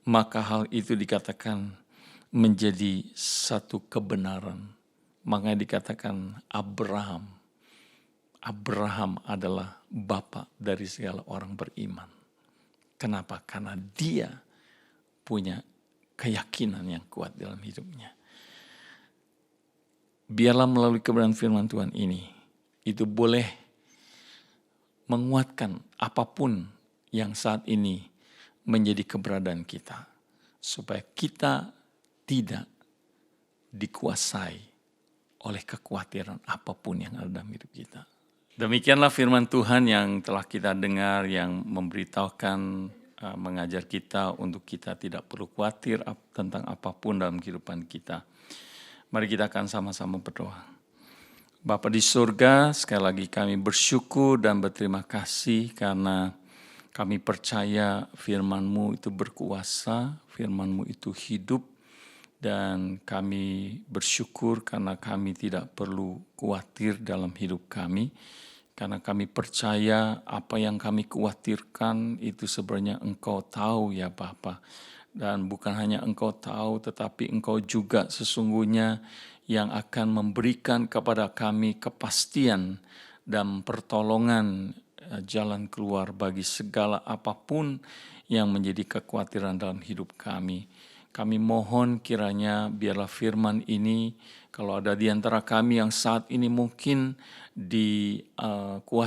Maka hal itu dikatakan menjadi satu kebenaran. Makanya dikatakan Abraham. Abraham adalah bapa dari segala orang beriman. Kenapa? Karena dia punya keyakinan yang kuat dalam hidupnya. Biarlah melalui kebenaran firman Tuhan ini, itu boleh menguatkan apapun yang saat ini menjadi keberadaan kita. Supaya kita tidak dikuasai oleh kekhawatiran apapun yang ada dalam hidup kita. Demikianlah firman Tuhan yang telah kita dengar, yang memberitahukan, mengajar kita untuk kita tidak perlu khawatir tentang apapun dalam kehidupan kita. Mari kita akan sama-sama berdoa. Bapa di surga, sekali lagi kami bersyukur dan berterima kasih karena kami percaya firman-Mu itu berkuasa, firman-Mu itu hidup, dan kami bersyukur karena kami tidak perlu khawatir dalam hidup kami, karena kami percaya apa yang kami khawatirkan itu sebenarnya Engkau tahu ya Bapa. Dan bukan hanya Engkau tahu, tetapi Engkau juga sesungguhnya yang akan memberikan kepada kami kepastian dan pertolongan jalan keluar bagi segala apapun yang menjadi kekhawatiran dalam hidup kami. Kami mohon kiranya biarlah firman ini, kalau ada di antara kami yang saat ini mungkin dikuasai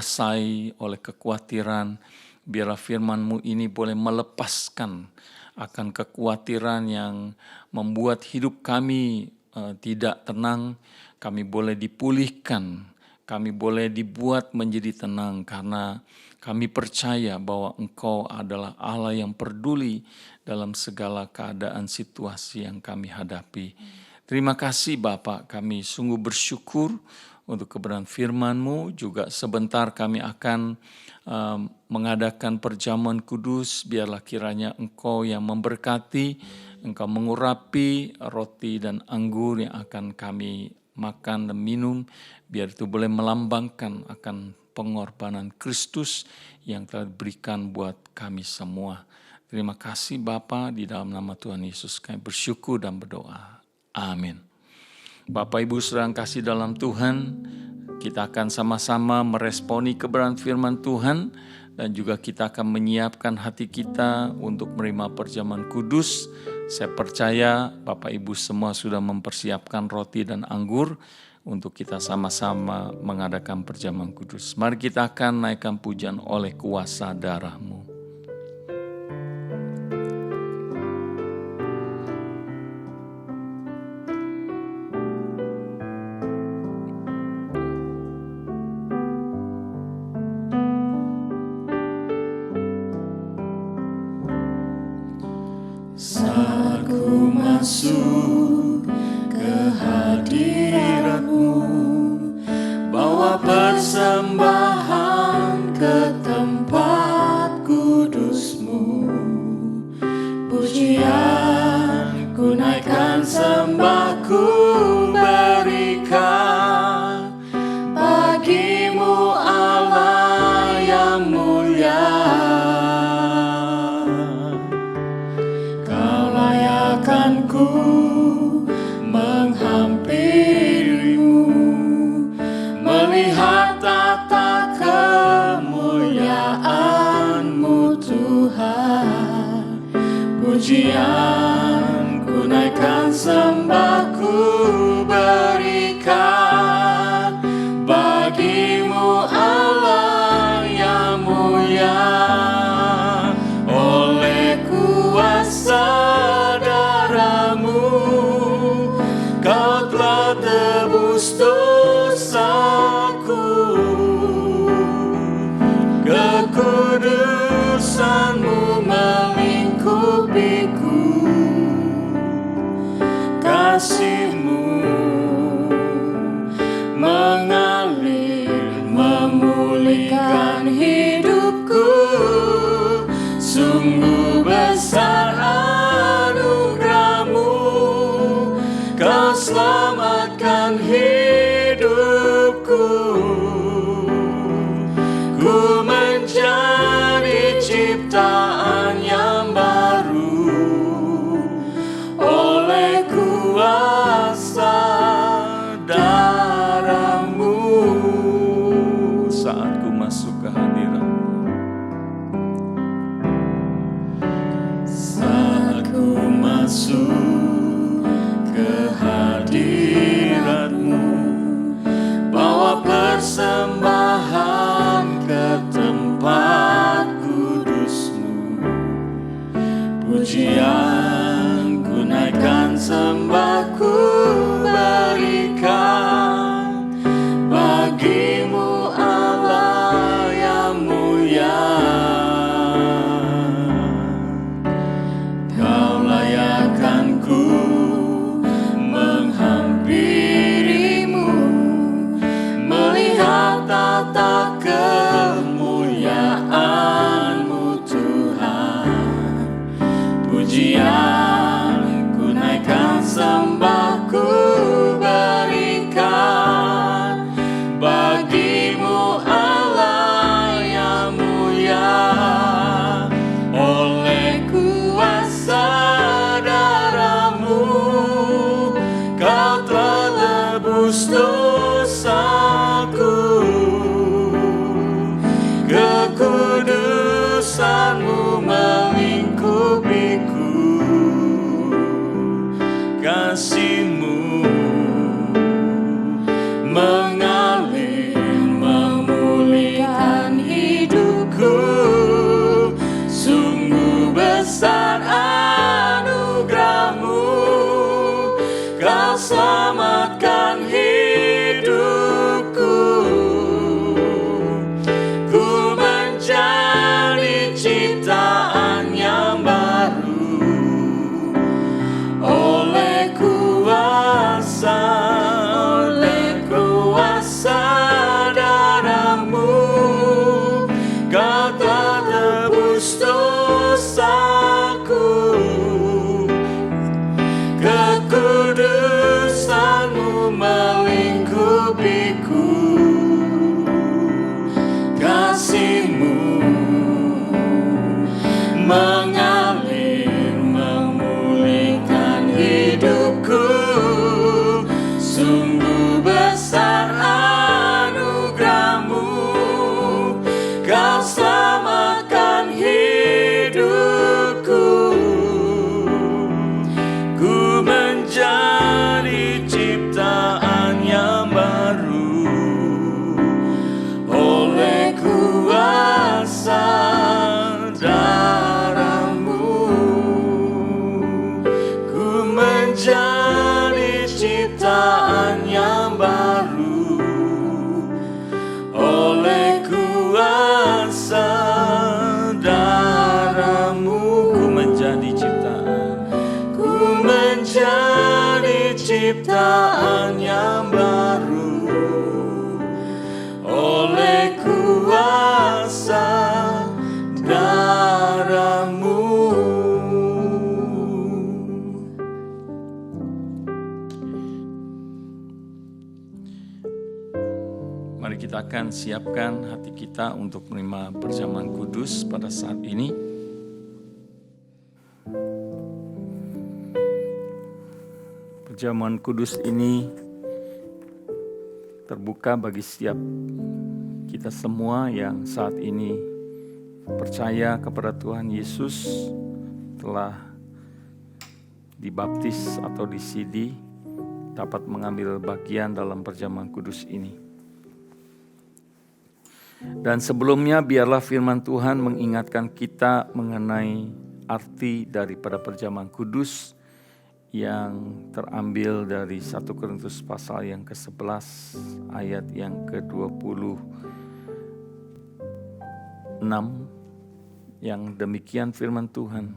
oleh kekhawatiran, biarlah firman-Mu ini boleh melepaskan akan kekhawatiran yang membuat hidup kami tidak tenang. Kami boleh dipulihkan, kami boleh dibuat menjadi tenang karena kami percaya bahwa Engkau adalah Allah yang peduli dalam segala keadaan situasi yang kami hadapi. Terima kasih Bapak, kami sungguh bersyukur untuk kebenaran firman-Mu. Juga sebentar kami akan mengadakan perjamuan kudus. Biarlah kiranya Engkau yang memberkati, Engkau mengurapi roti dan anggur yang akan kami makan dan minum. Biar itu boleh melambangkan akan pengorbanan Kristus yang telah diberikan buat kami semua. Terima kasih Bapa, di dalam nama Tuhan Yesus kami bersyukur dan berdoa. Amin. Bapak Ibu saudara yang kasih dalam Tuhan, kita akan sama-sama meresponi kebenaran firman Tuhan dan juga kita akan menyiapkan hati kita untuk menerima perjamuan kudus. Saya percaya Bapak Ibu semua sudah mempersiapkan roti dan anggur untuk kita sama-sama mengadakan perjamuan kudus. Mari kita akan naikkan pujian oleh kuasa darah-Mu. Saat ku masuk ke hadirat-Mu, bawa persembahan ke tempat kudus-Mu. Pujian ku naikkan, sembah ku berikan bagi-Mu Allah yang mulia. Ku menghampiri-Mu, melihat tata kemuliaan-Mu Tuhan. Pujian ku naikkan, sembah ku berikan bagi-Mu Allah yang mulia. Oleh kuasa Kau telah tebus dosaku, kekudusan-Mu melingkupiku. ciptaan yang baru oleh kuasa darah-Mu. Mari kita akan siapkan hati kita untuk menerima perjamuan kudus pada saat ini. Perjamuan kudus ini terbuka bagi setiap kita semua yang saat ini percaya kepada Tuhan Yesus, telah dibaptis atau disidi, dapat mengambil bagian dalam perjamuan kudus ini. Dan sebelumnya biarlah firman Tuhan mengingatkan kita mengenai arti daripada perjamuan kudus yang terambil dari 1 Korintus pasal yang ke-11 ayat yang ke-26, yang demikian firman Tuhan.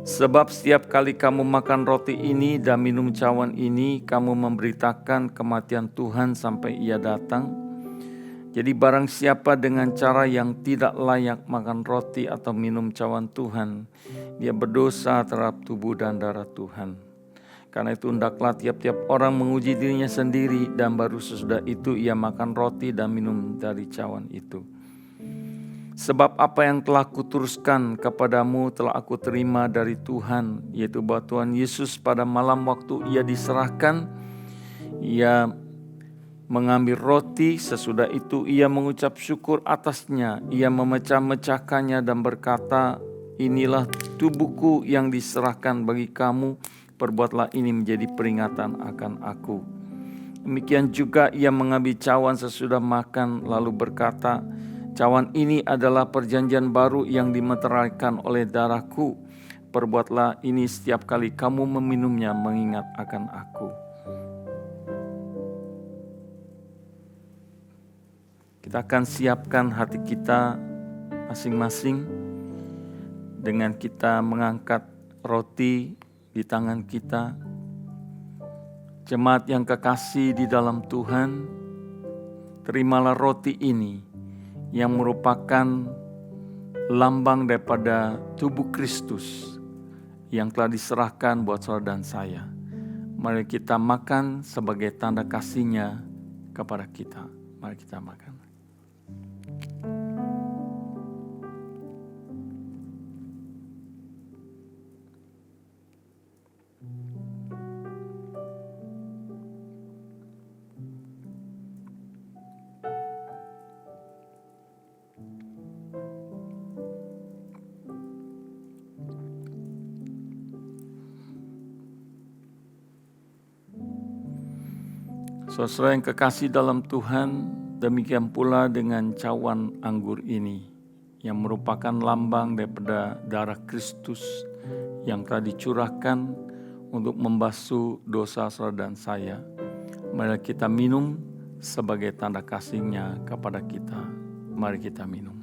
Sebab setiap kali kamu makan roti ini dan minum cawan ini, kamu memberitakan kematian Tuhan sampai Ia datang. Jadi barang siapa dengan cara yang tidak layak makan roti atau minum cawan Tuhan, dia berdosa terhadap tubuh dan darah Tuhan. Karena itu hendaklah tiap-tiap orang menguji dirinya sendiri, dan baru sesudah itu ia makan roti dan minum dari cawan itu. Sebab apa yang telah kuteruskan kepadamu telah aku terima dari Tuhan, yaitu bahwa Tuhan Yesus pada malam waktu ia diserahkan, ia mengambil roti, sesudah itu ia mengucap syukur atasnya, ia memecah-mecahkannya dan berkata, inilah tubuhku yang diserahkan bagi kamu, perbuatlah ini menjadi peringatan akan aku. Demikian juga ia mengambil cawan sesudah makan, lalu berkata, cawan ini adalah perjanjian baru yang dimeteraikan oleh darahku, perbuatlah ini setiap kali kamu meminumnya mengingat akan aku. Kita akan siapkan hati kita masing-masing dengan kita mengangkat roti di tangan kita. Jemaat yang kekasih di dalam Tuhan, terimalah roti ini yang merupakan lambang daripada tubuh Kristus yang telah diserahkan buat saudara dan saya. Mari kita makan sebagai tanda kasih-Nya kepada kita. Mari kita makan. Saudara yang kekasih dalam Tuhan, demikian pula dengan cawan anggur ini yang merupakan lambang daripada darah Kristus yang telah dicurahkan untuk membasuh dosa saudara dan saya. Mari kita minum sebagai tanda kasih-Nya kepada kita. Mari kita minum.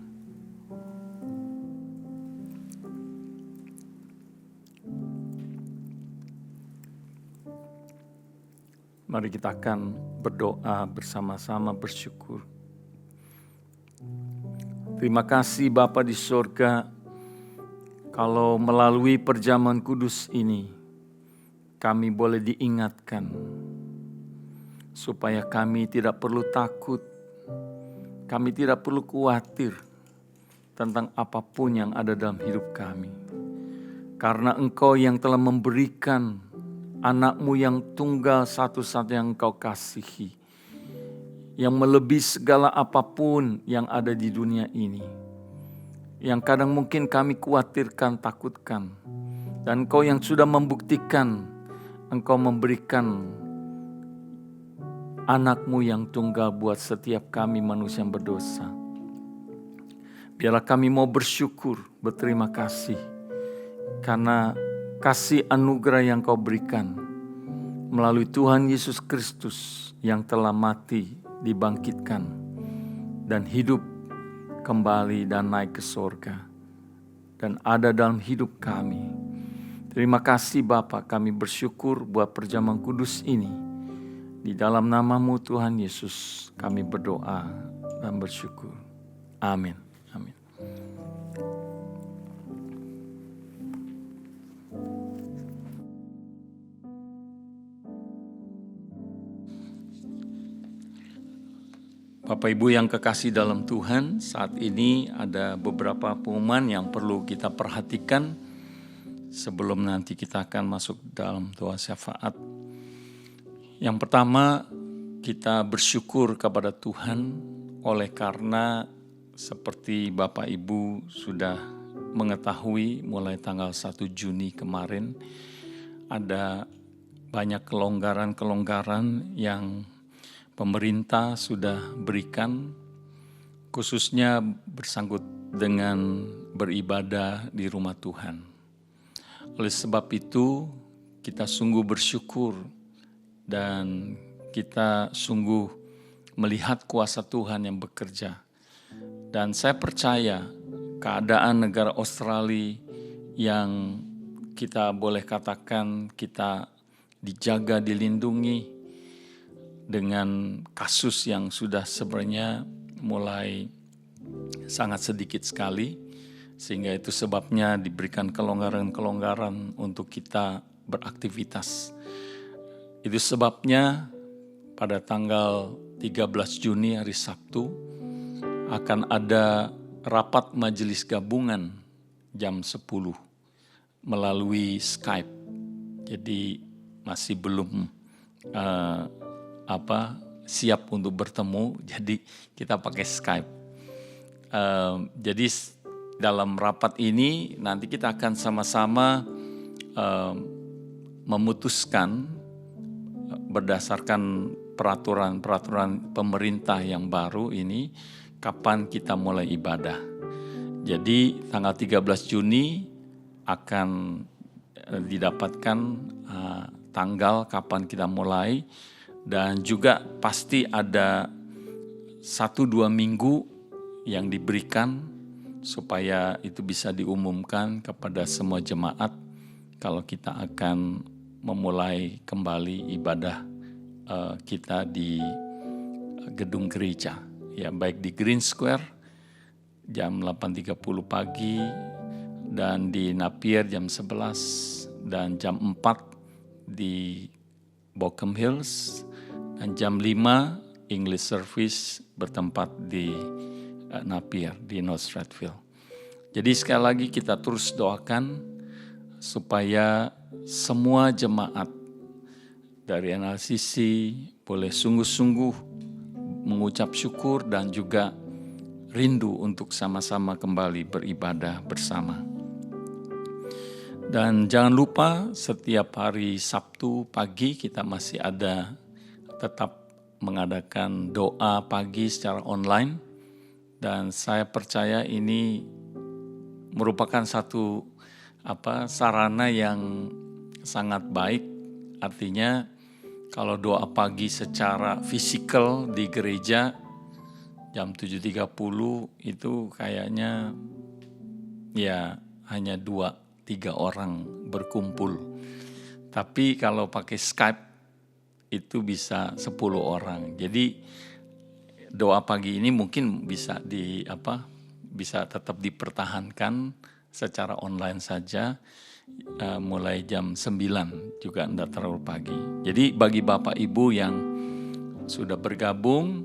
Mari kita akan berdoa bersama-sama bersyukur. Terima kasih Bapa di surga, kalau melalui perjamuan kudus ini, kami boleh diingatkan, supaya kami tidak perlu takut, kami tidak perlu khawatir tentang apapun yang ada dalam hidup kami. Karena Engkau yang telah memberikan anak-Mu yang tunggal satu-satunya yang Engkau kasihi, yang melebihi segala apapun yang ada di dunia ini, yang kadang mungkin kami khawatirkan, takutkan. Dan Engkau yang sudah membuktikan, Engkau memberikan anak-Mu yang tunggal buat setiap kami manusia yang berdosa. Biarlah kami mau bersyukur, berterima kasih, karena kasih anugerah yang Kau berikan melalui Tuhan Yesus Kristus yang telah mati, dibangkitkan, dan hidup kembali dan naik ke sorga, dan ada dalam hidup kami. Terima kasih Bapa, kami bersyukur buat perjamuan kudus ini. Di dalam nama-Mu Tuhan Yesus kami berdoa dan bersyukur. Amin. Amin. Bapak Ibu yang kekasih dalam Tuhan, saat ini ada beberapa pengumuman yang perlu kita perhatikan sebelum nanti kita akan masuk dalam doa syafaat. Yang pertama, kita bersyukur kepada Tuhan oleh karena seperti Bapak Ibu sudah mengetahui mulai tanggal 1 Juni kemarin ada banyak kelonggaran-kelonggaran yang pemerintah sudah berikan, khususnya bersangkut dengan beribadah di rumah Tuhan. Oleh sebab itu, kita sungguh bersyukur dan kita sungguh melihat kuasa Tuhan yang bekerja. Dan saya percaya keadaan negara Australia yang kita boleh katakan kita dijaga, dilindungi, dengan kasus yang sudah sebenarnya mulai sangat sedikit sekali, sehingga itu sebabnya diberikan kelonggaran-kelonggaran untuk kita beraktivitas. Itu sebabnya pada tanggal 13 Juni hari Sabtu akan ada rapat majelis gabungan jam 10 melalui Skype. Jadi masih belum siap untuk bertemu, jadi kita pakai Skype. Jadi dalam rapat ini nanti kita akan sama-sama memutuskan berdasarkan peraturan-peraturan pemerintah yang baru ini kapan kita mulai ibadah. Jadi tanggal 13 Juni akan didapatkan tanggal kapan kita mulai. Dan juga pasti ada 1-2 minggu yang diberikan supaya itu bisa diumumkan kepada semua jemaat kalau kita akan memulai kembali ibadah kita di gedung gereja. Ya, baik di Green Square jam 8.30 pagi dan di Napier jam 11 dan jam 4 di Bochum Hills. Dan jam 5 English service bertempat di Napier di North Strathfield. Jadi sekali lagi kita terus doakan supaya semua jemaat dari NLCC boleh sungguh-sungguh mengucap syukur dan juga rindu untuk sama-sama kembali beribadah bersama. Dan jangan lupa setiap hari Sabtu pagi kita masih ada tetap mengadakan doa pagi secara online, dan saya percaya ini merupakan satu sarana yang sangat baik. Artinya kalau doa pagi secara fisikal di gereja jam 7.30 itu kayaknya ya hanya 2-3 orang berkumpul. Tapi kalau pakai Skype itu bisa 10 orang. Jadi doa pagi ini mungkin bisa bisa tetap dipertahankan secara online saja mulai jam 9 juga tidak terlalu pagi. Jadi bagi Bapak Ibu yang sudah bergabung,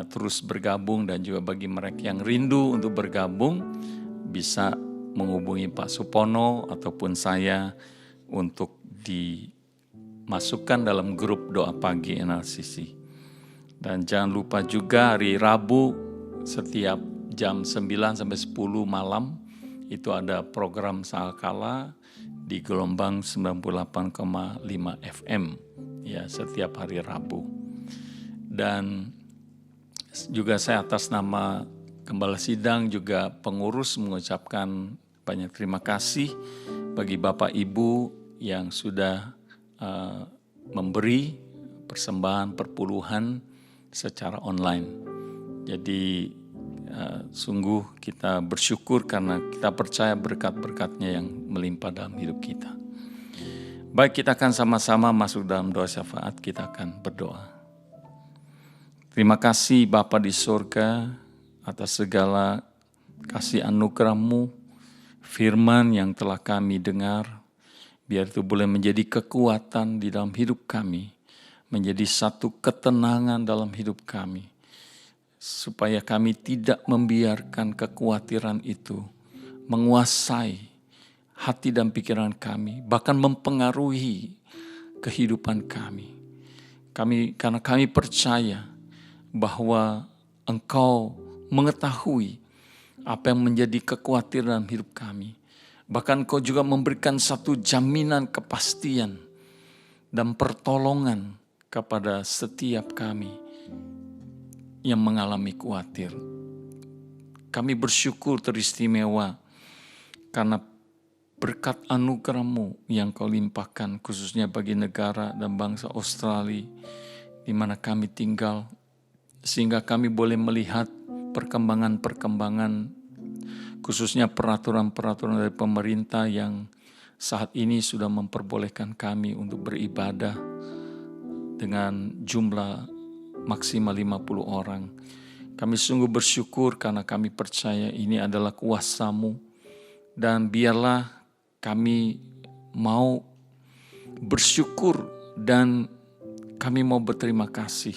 terus bergabung, dan juga bagi mereka yang rindu untuk bergabung bisa menghubungi Pak Supono ataupun saya untuk dimasukkan dalam grup doa pagi NLCC. Dan jangan lupa juga hari Rabu setiap jam 9 sampai 10 malam itu ada program Sangkala di gelombang 98,5 FM ya setiap hari Rabu. Dan juga saya atas nama Gembala Sidang juga pengurus mengucapkan banyak terima kasih bagi Bapak Ibu yang sudah memberi persembahan perpuluhan secara online. Jadi Sungguh kita bersyukur karena kita percaya berkat-berkat-Nya yang melimpah dalam hidup kita. Baik, kita akan sama-sama masuk dalam doa syafaat, kita akan berdoa. Terima kasih Bapa di sorga atas segala kasih anugerah-Mu, firman yang telah kami dengar, biar itu boleh menjadi kekuatan di dalam hidup kami, menjadi satu ketenangan dalam hidup kami, supaya kami tidak membiarkan kekhawatiran itu menguasai hati dan pikiran kami, bahkan mempengaruhi kehidupan kami. Karena kami percaya bahwa Engkau mengetahui apa yang menjadi kekhawatiran hidup kami. Bahkan Engkau juga memberikan satu jaminan kepastian dan pertolongan kepada setiap kami yang mengalami khawatir. Kami bersyukur teristimewa karena berkat anugerah-Mu yang Kau limpahkan khususnya bagi negara dan bangsa Australia di mana kami tinggal, sehingga kami boleh melihat perkembangan-perkembangan khususnya peraturan-peraturan dari pemerintah yang saat ini sudah memperbolehkan kami untuk beribadah dengan jumlah maksimal 50 orang. Kami sungguh bersyukur karena kami percaya ini adalah kuasa-Mu, dan biarlah kami mau bersyukur dan kami mau berterima kasih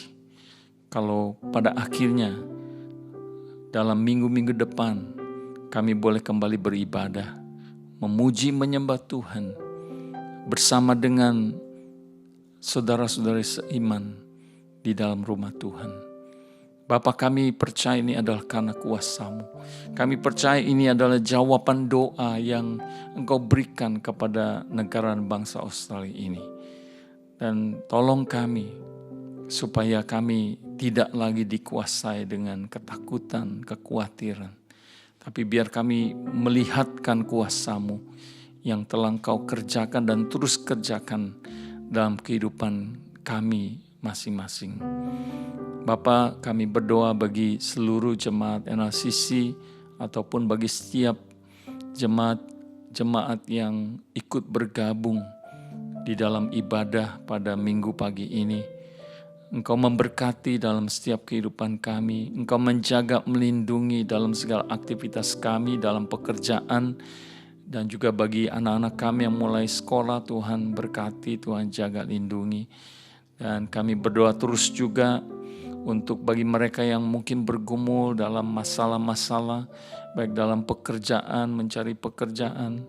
kalau pada akhirnya dalam minggu-minggu depan kami boleh kembali beribadah, memuji menyembah Tuhan bersama dengan saudara-saudara seiman di dalam rumah Tuhan. Bapa, kami percaya ini adalah karena kuasa-Mu. Kami percaya ini adalah jawaban doa yang Engkau berikan kepada negara dan bangsa Australia ini. Dan tolong kami supaya kami tidak lagi dikuasai dengan ketakutan, kekhawatiran. Tapi biar kami melihatkan kuasa-Mu yang telah Engkau kerjakan dan terus kerjakan dalam kehidupan kami masing-masing. Bapa, kami berdoa bagi seluruh jemaat NLCC ataupun bagi setiap jemaat yang ikut bergabung di dalam ibadah pada minggu pagi ini. Engkau memberkati dalam setiap kehidupan kami. Engkau menjaga, melindungi dalam segala aktivitas kami, dalam pekerjaan, dan juga bagi anak-anak kami yang mulai sekolah. Tuhan berkati, Tuhan jaga, lindungi. Dan kami berdoa terus juga untuk bagi mereka yang mungkin bergumul dalam masalah-masalah, baik dalam pekerjaan, mencari pekerjaan,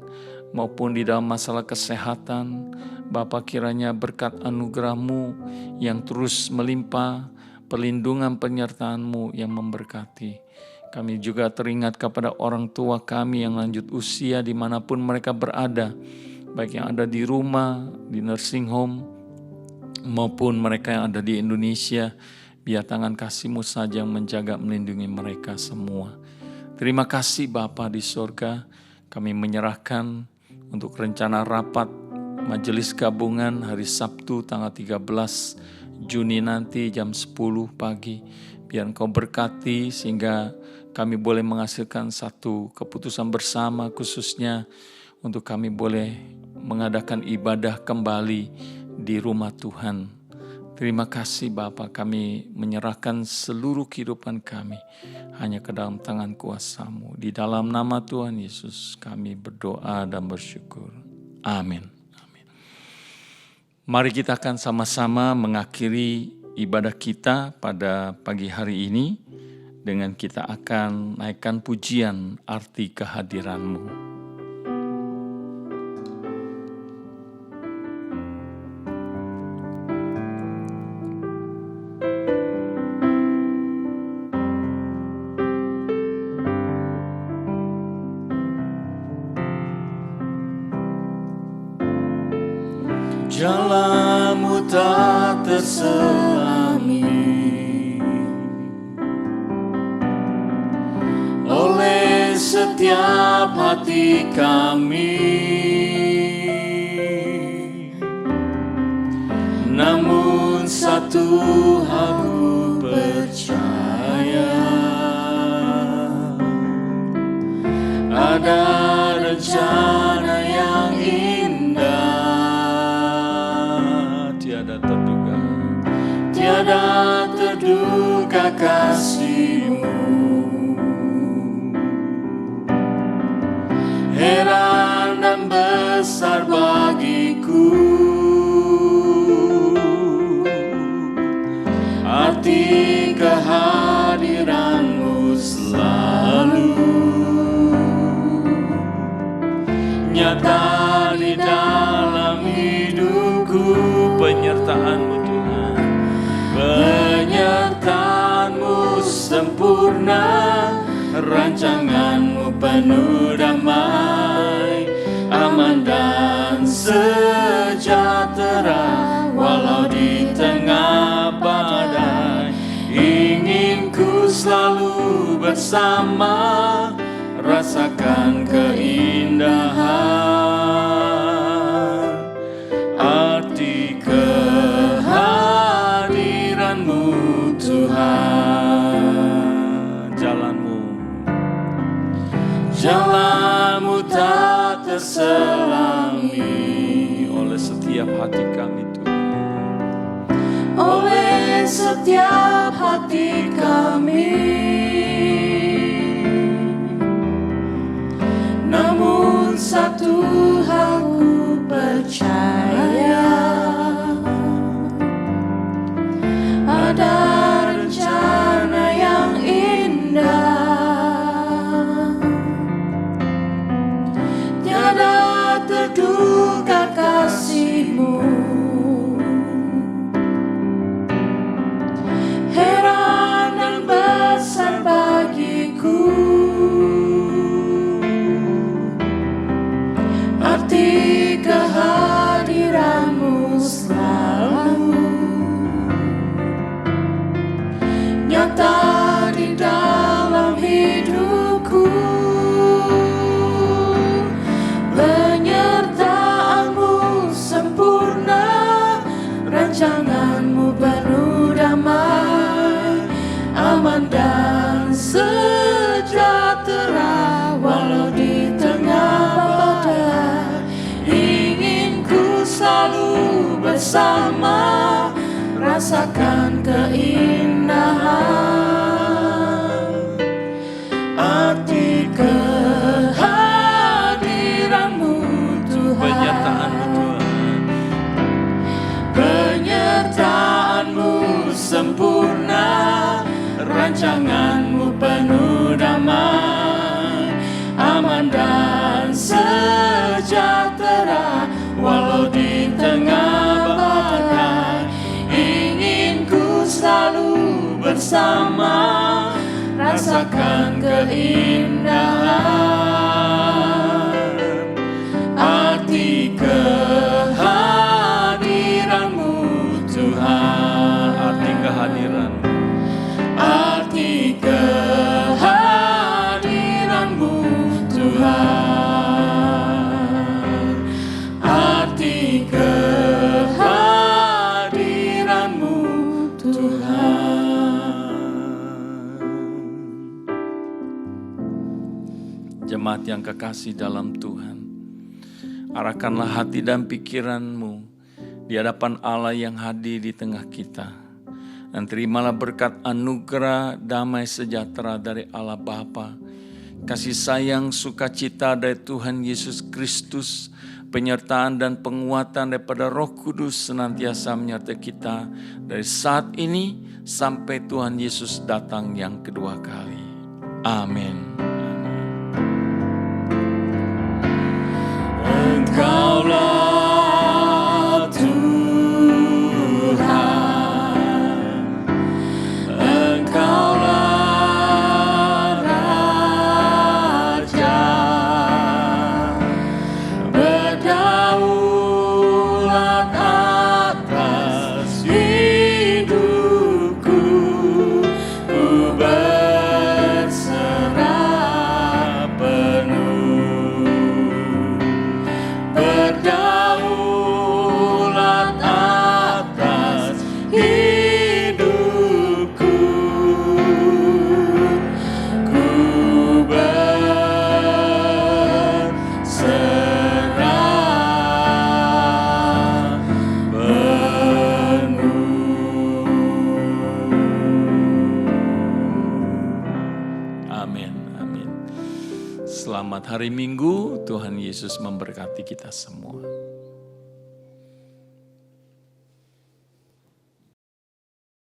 maupun di dalam masalah kesehatan. Bapa, kiranya berkat anugerah-Mu yang terus melimpah, perlindungan penyertaan-Mu yang memberkati. Kami juga teringat kepada orang tua kami yang lanjut usia dimanapun mereka berada, baik yang ada di rumah, di nursing home, maupun mereka yang ada di Indonesia. Biar tangan kasih-Mu saja yang menjaga, melindungi mereka semua. Terima kasih Bapa di sorga. Kami menyerahkan untuk rencana rapat majelis gabungan hari Sabtu tanggal 13 Juni nanti jam 10 pagi. Biar Engkau berkati sehingga kami boleh menghasilkan satu keputusan bersama, khususnya untuk kami boleh mengadakan ibadah kembali di rumah Tuhan. Terima kasih Bapa, kami menyerahkan seluruh kehidupan kami hanya ke dalam tangan kuasa-Mu. Di dalam nama Tuhan Yesus kami berdoa dan bersyukur. Amin. Amin. Mari kita akan sama-sama mengakhiri ibadah kita pada pagi hari ini dengan kita akan naikkan pujian arti kehadiran-Mu. Jalan-Mu tak terselami oleh setiap hati kami, namun satu hal ku percaya, kekasih-Mu. Heran dan besar bagiku arti kehadiran-Mu selalu nyata di dalam hidupku. Penyertaan-Mu Tuhan, penyertaan-Mu sempurna, rancangan-Mu penuh damai, aman dan sejahtera walau di tengah badai. Ingin ku selalu bersama, rasakan keindahan arti kehadiran-Mu Tuhan. Jalan-Mu tak terselangi oleh setiap hati kami Tuhan, oleh setiap hati kami. Namun satu hal ku percaya, ada rencana yang indah, tiada terduga kasih-Mu. Heran dan besar bagiku arti kehadiran-Mu selalu nyata di dalam hidupku. Penyertaan-Mu sempurna, rancangan-Mu penuh damai, aman dan sejahtera walau di tengah badai. Ingin ku selalu bersama, rasakan keindahan arti kehadiran-Mu Tuhan. penyertaan-Mu Tuhan, penyertaan-Mu sempurna, rancangan-Mu penuh damai, aman dan sejahtera walau di tengah badai. Ingin ku selalu bersama, rasakan keindahan arti kehadiran-Mu Tuhan. arti kehadiran-Mu, Arti kehadiran-Mu Tuhan. Arti kehadiran-Mu Tuhan. Jemaat yang kekasih dalam Tuhan, arahkanlah hati dan pikiran-Mu di hadapan Allah yang hadir di tengah kita. Dan terimalah berkat anugerah damai sejahtera dari Allah Bapa, kasih sayang sukacita dari Tuhan Yesus Kristus, penyertaan dan penguatan daripada Roh Kudus senantiasa menyertai kita dari saat ini sampai Tuhan Yesus datang yang kedua kali. Amin. Engkaulah Tuhan, Engkaulah Raja, berdaulat atas hidupku, ku berserah selamat hari Minggu. Tuhan Yesus memberkati kita semua.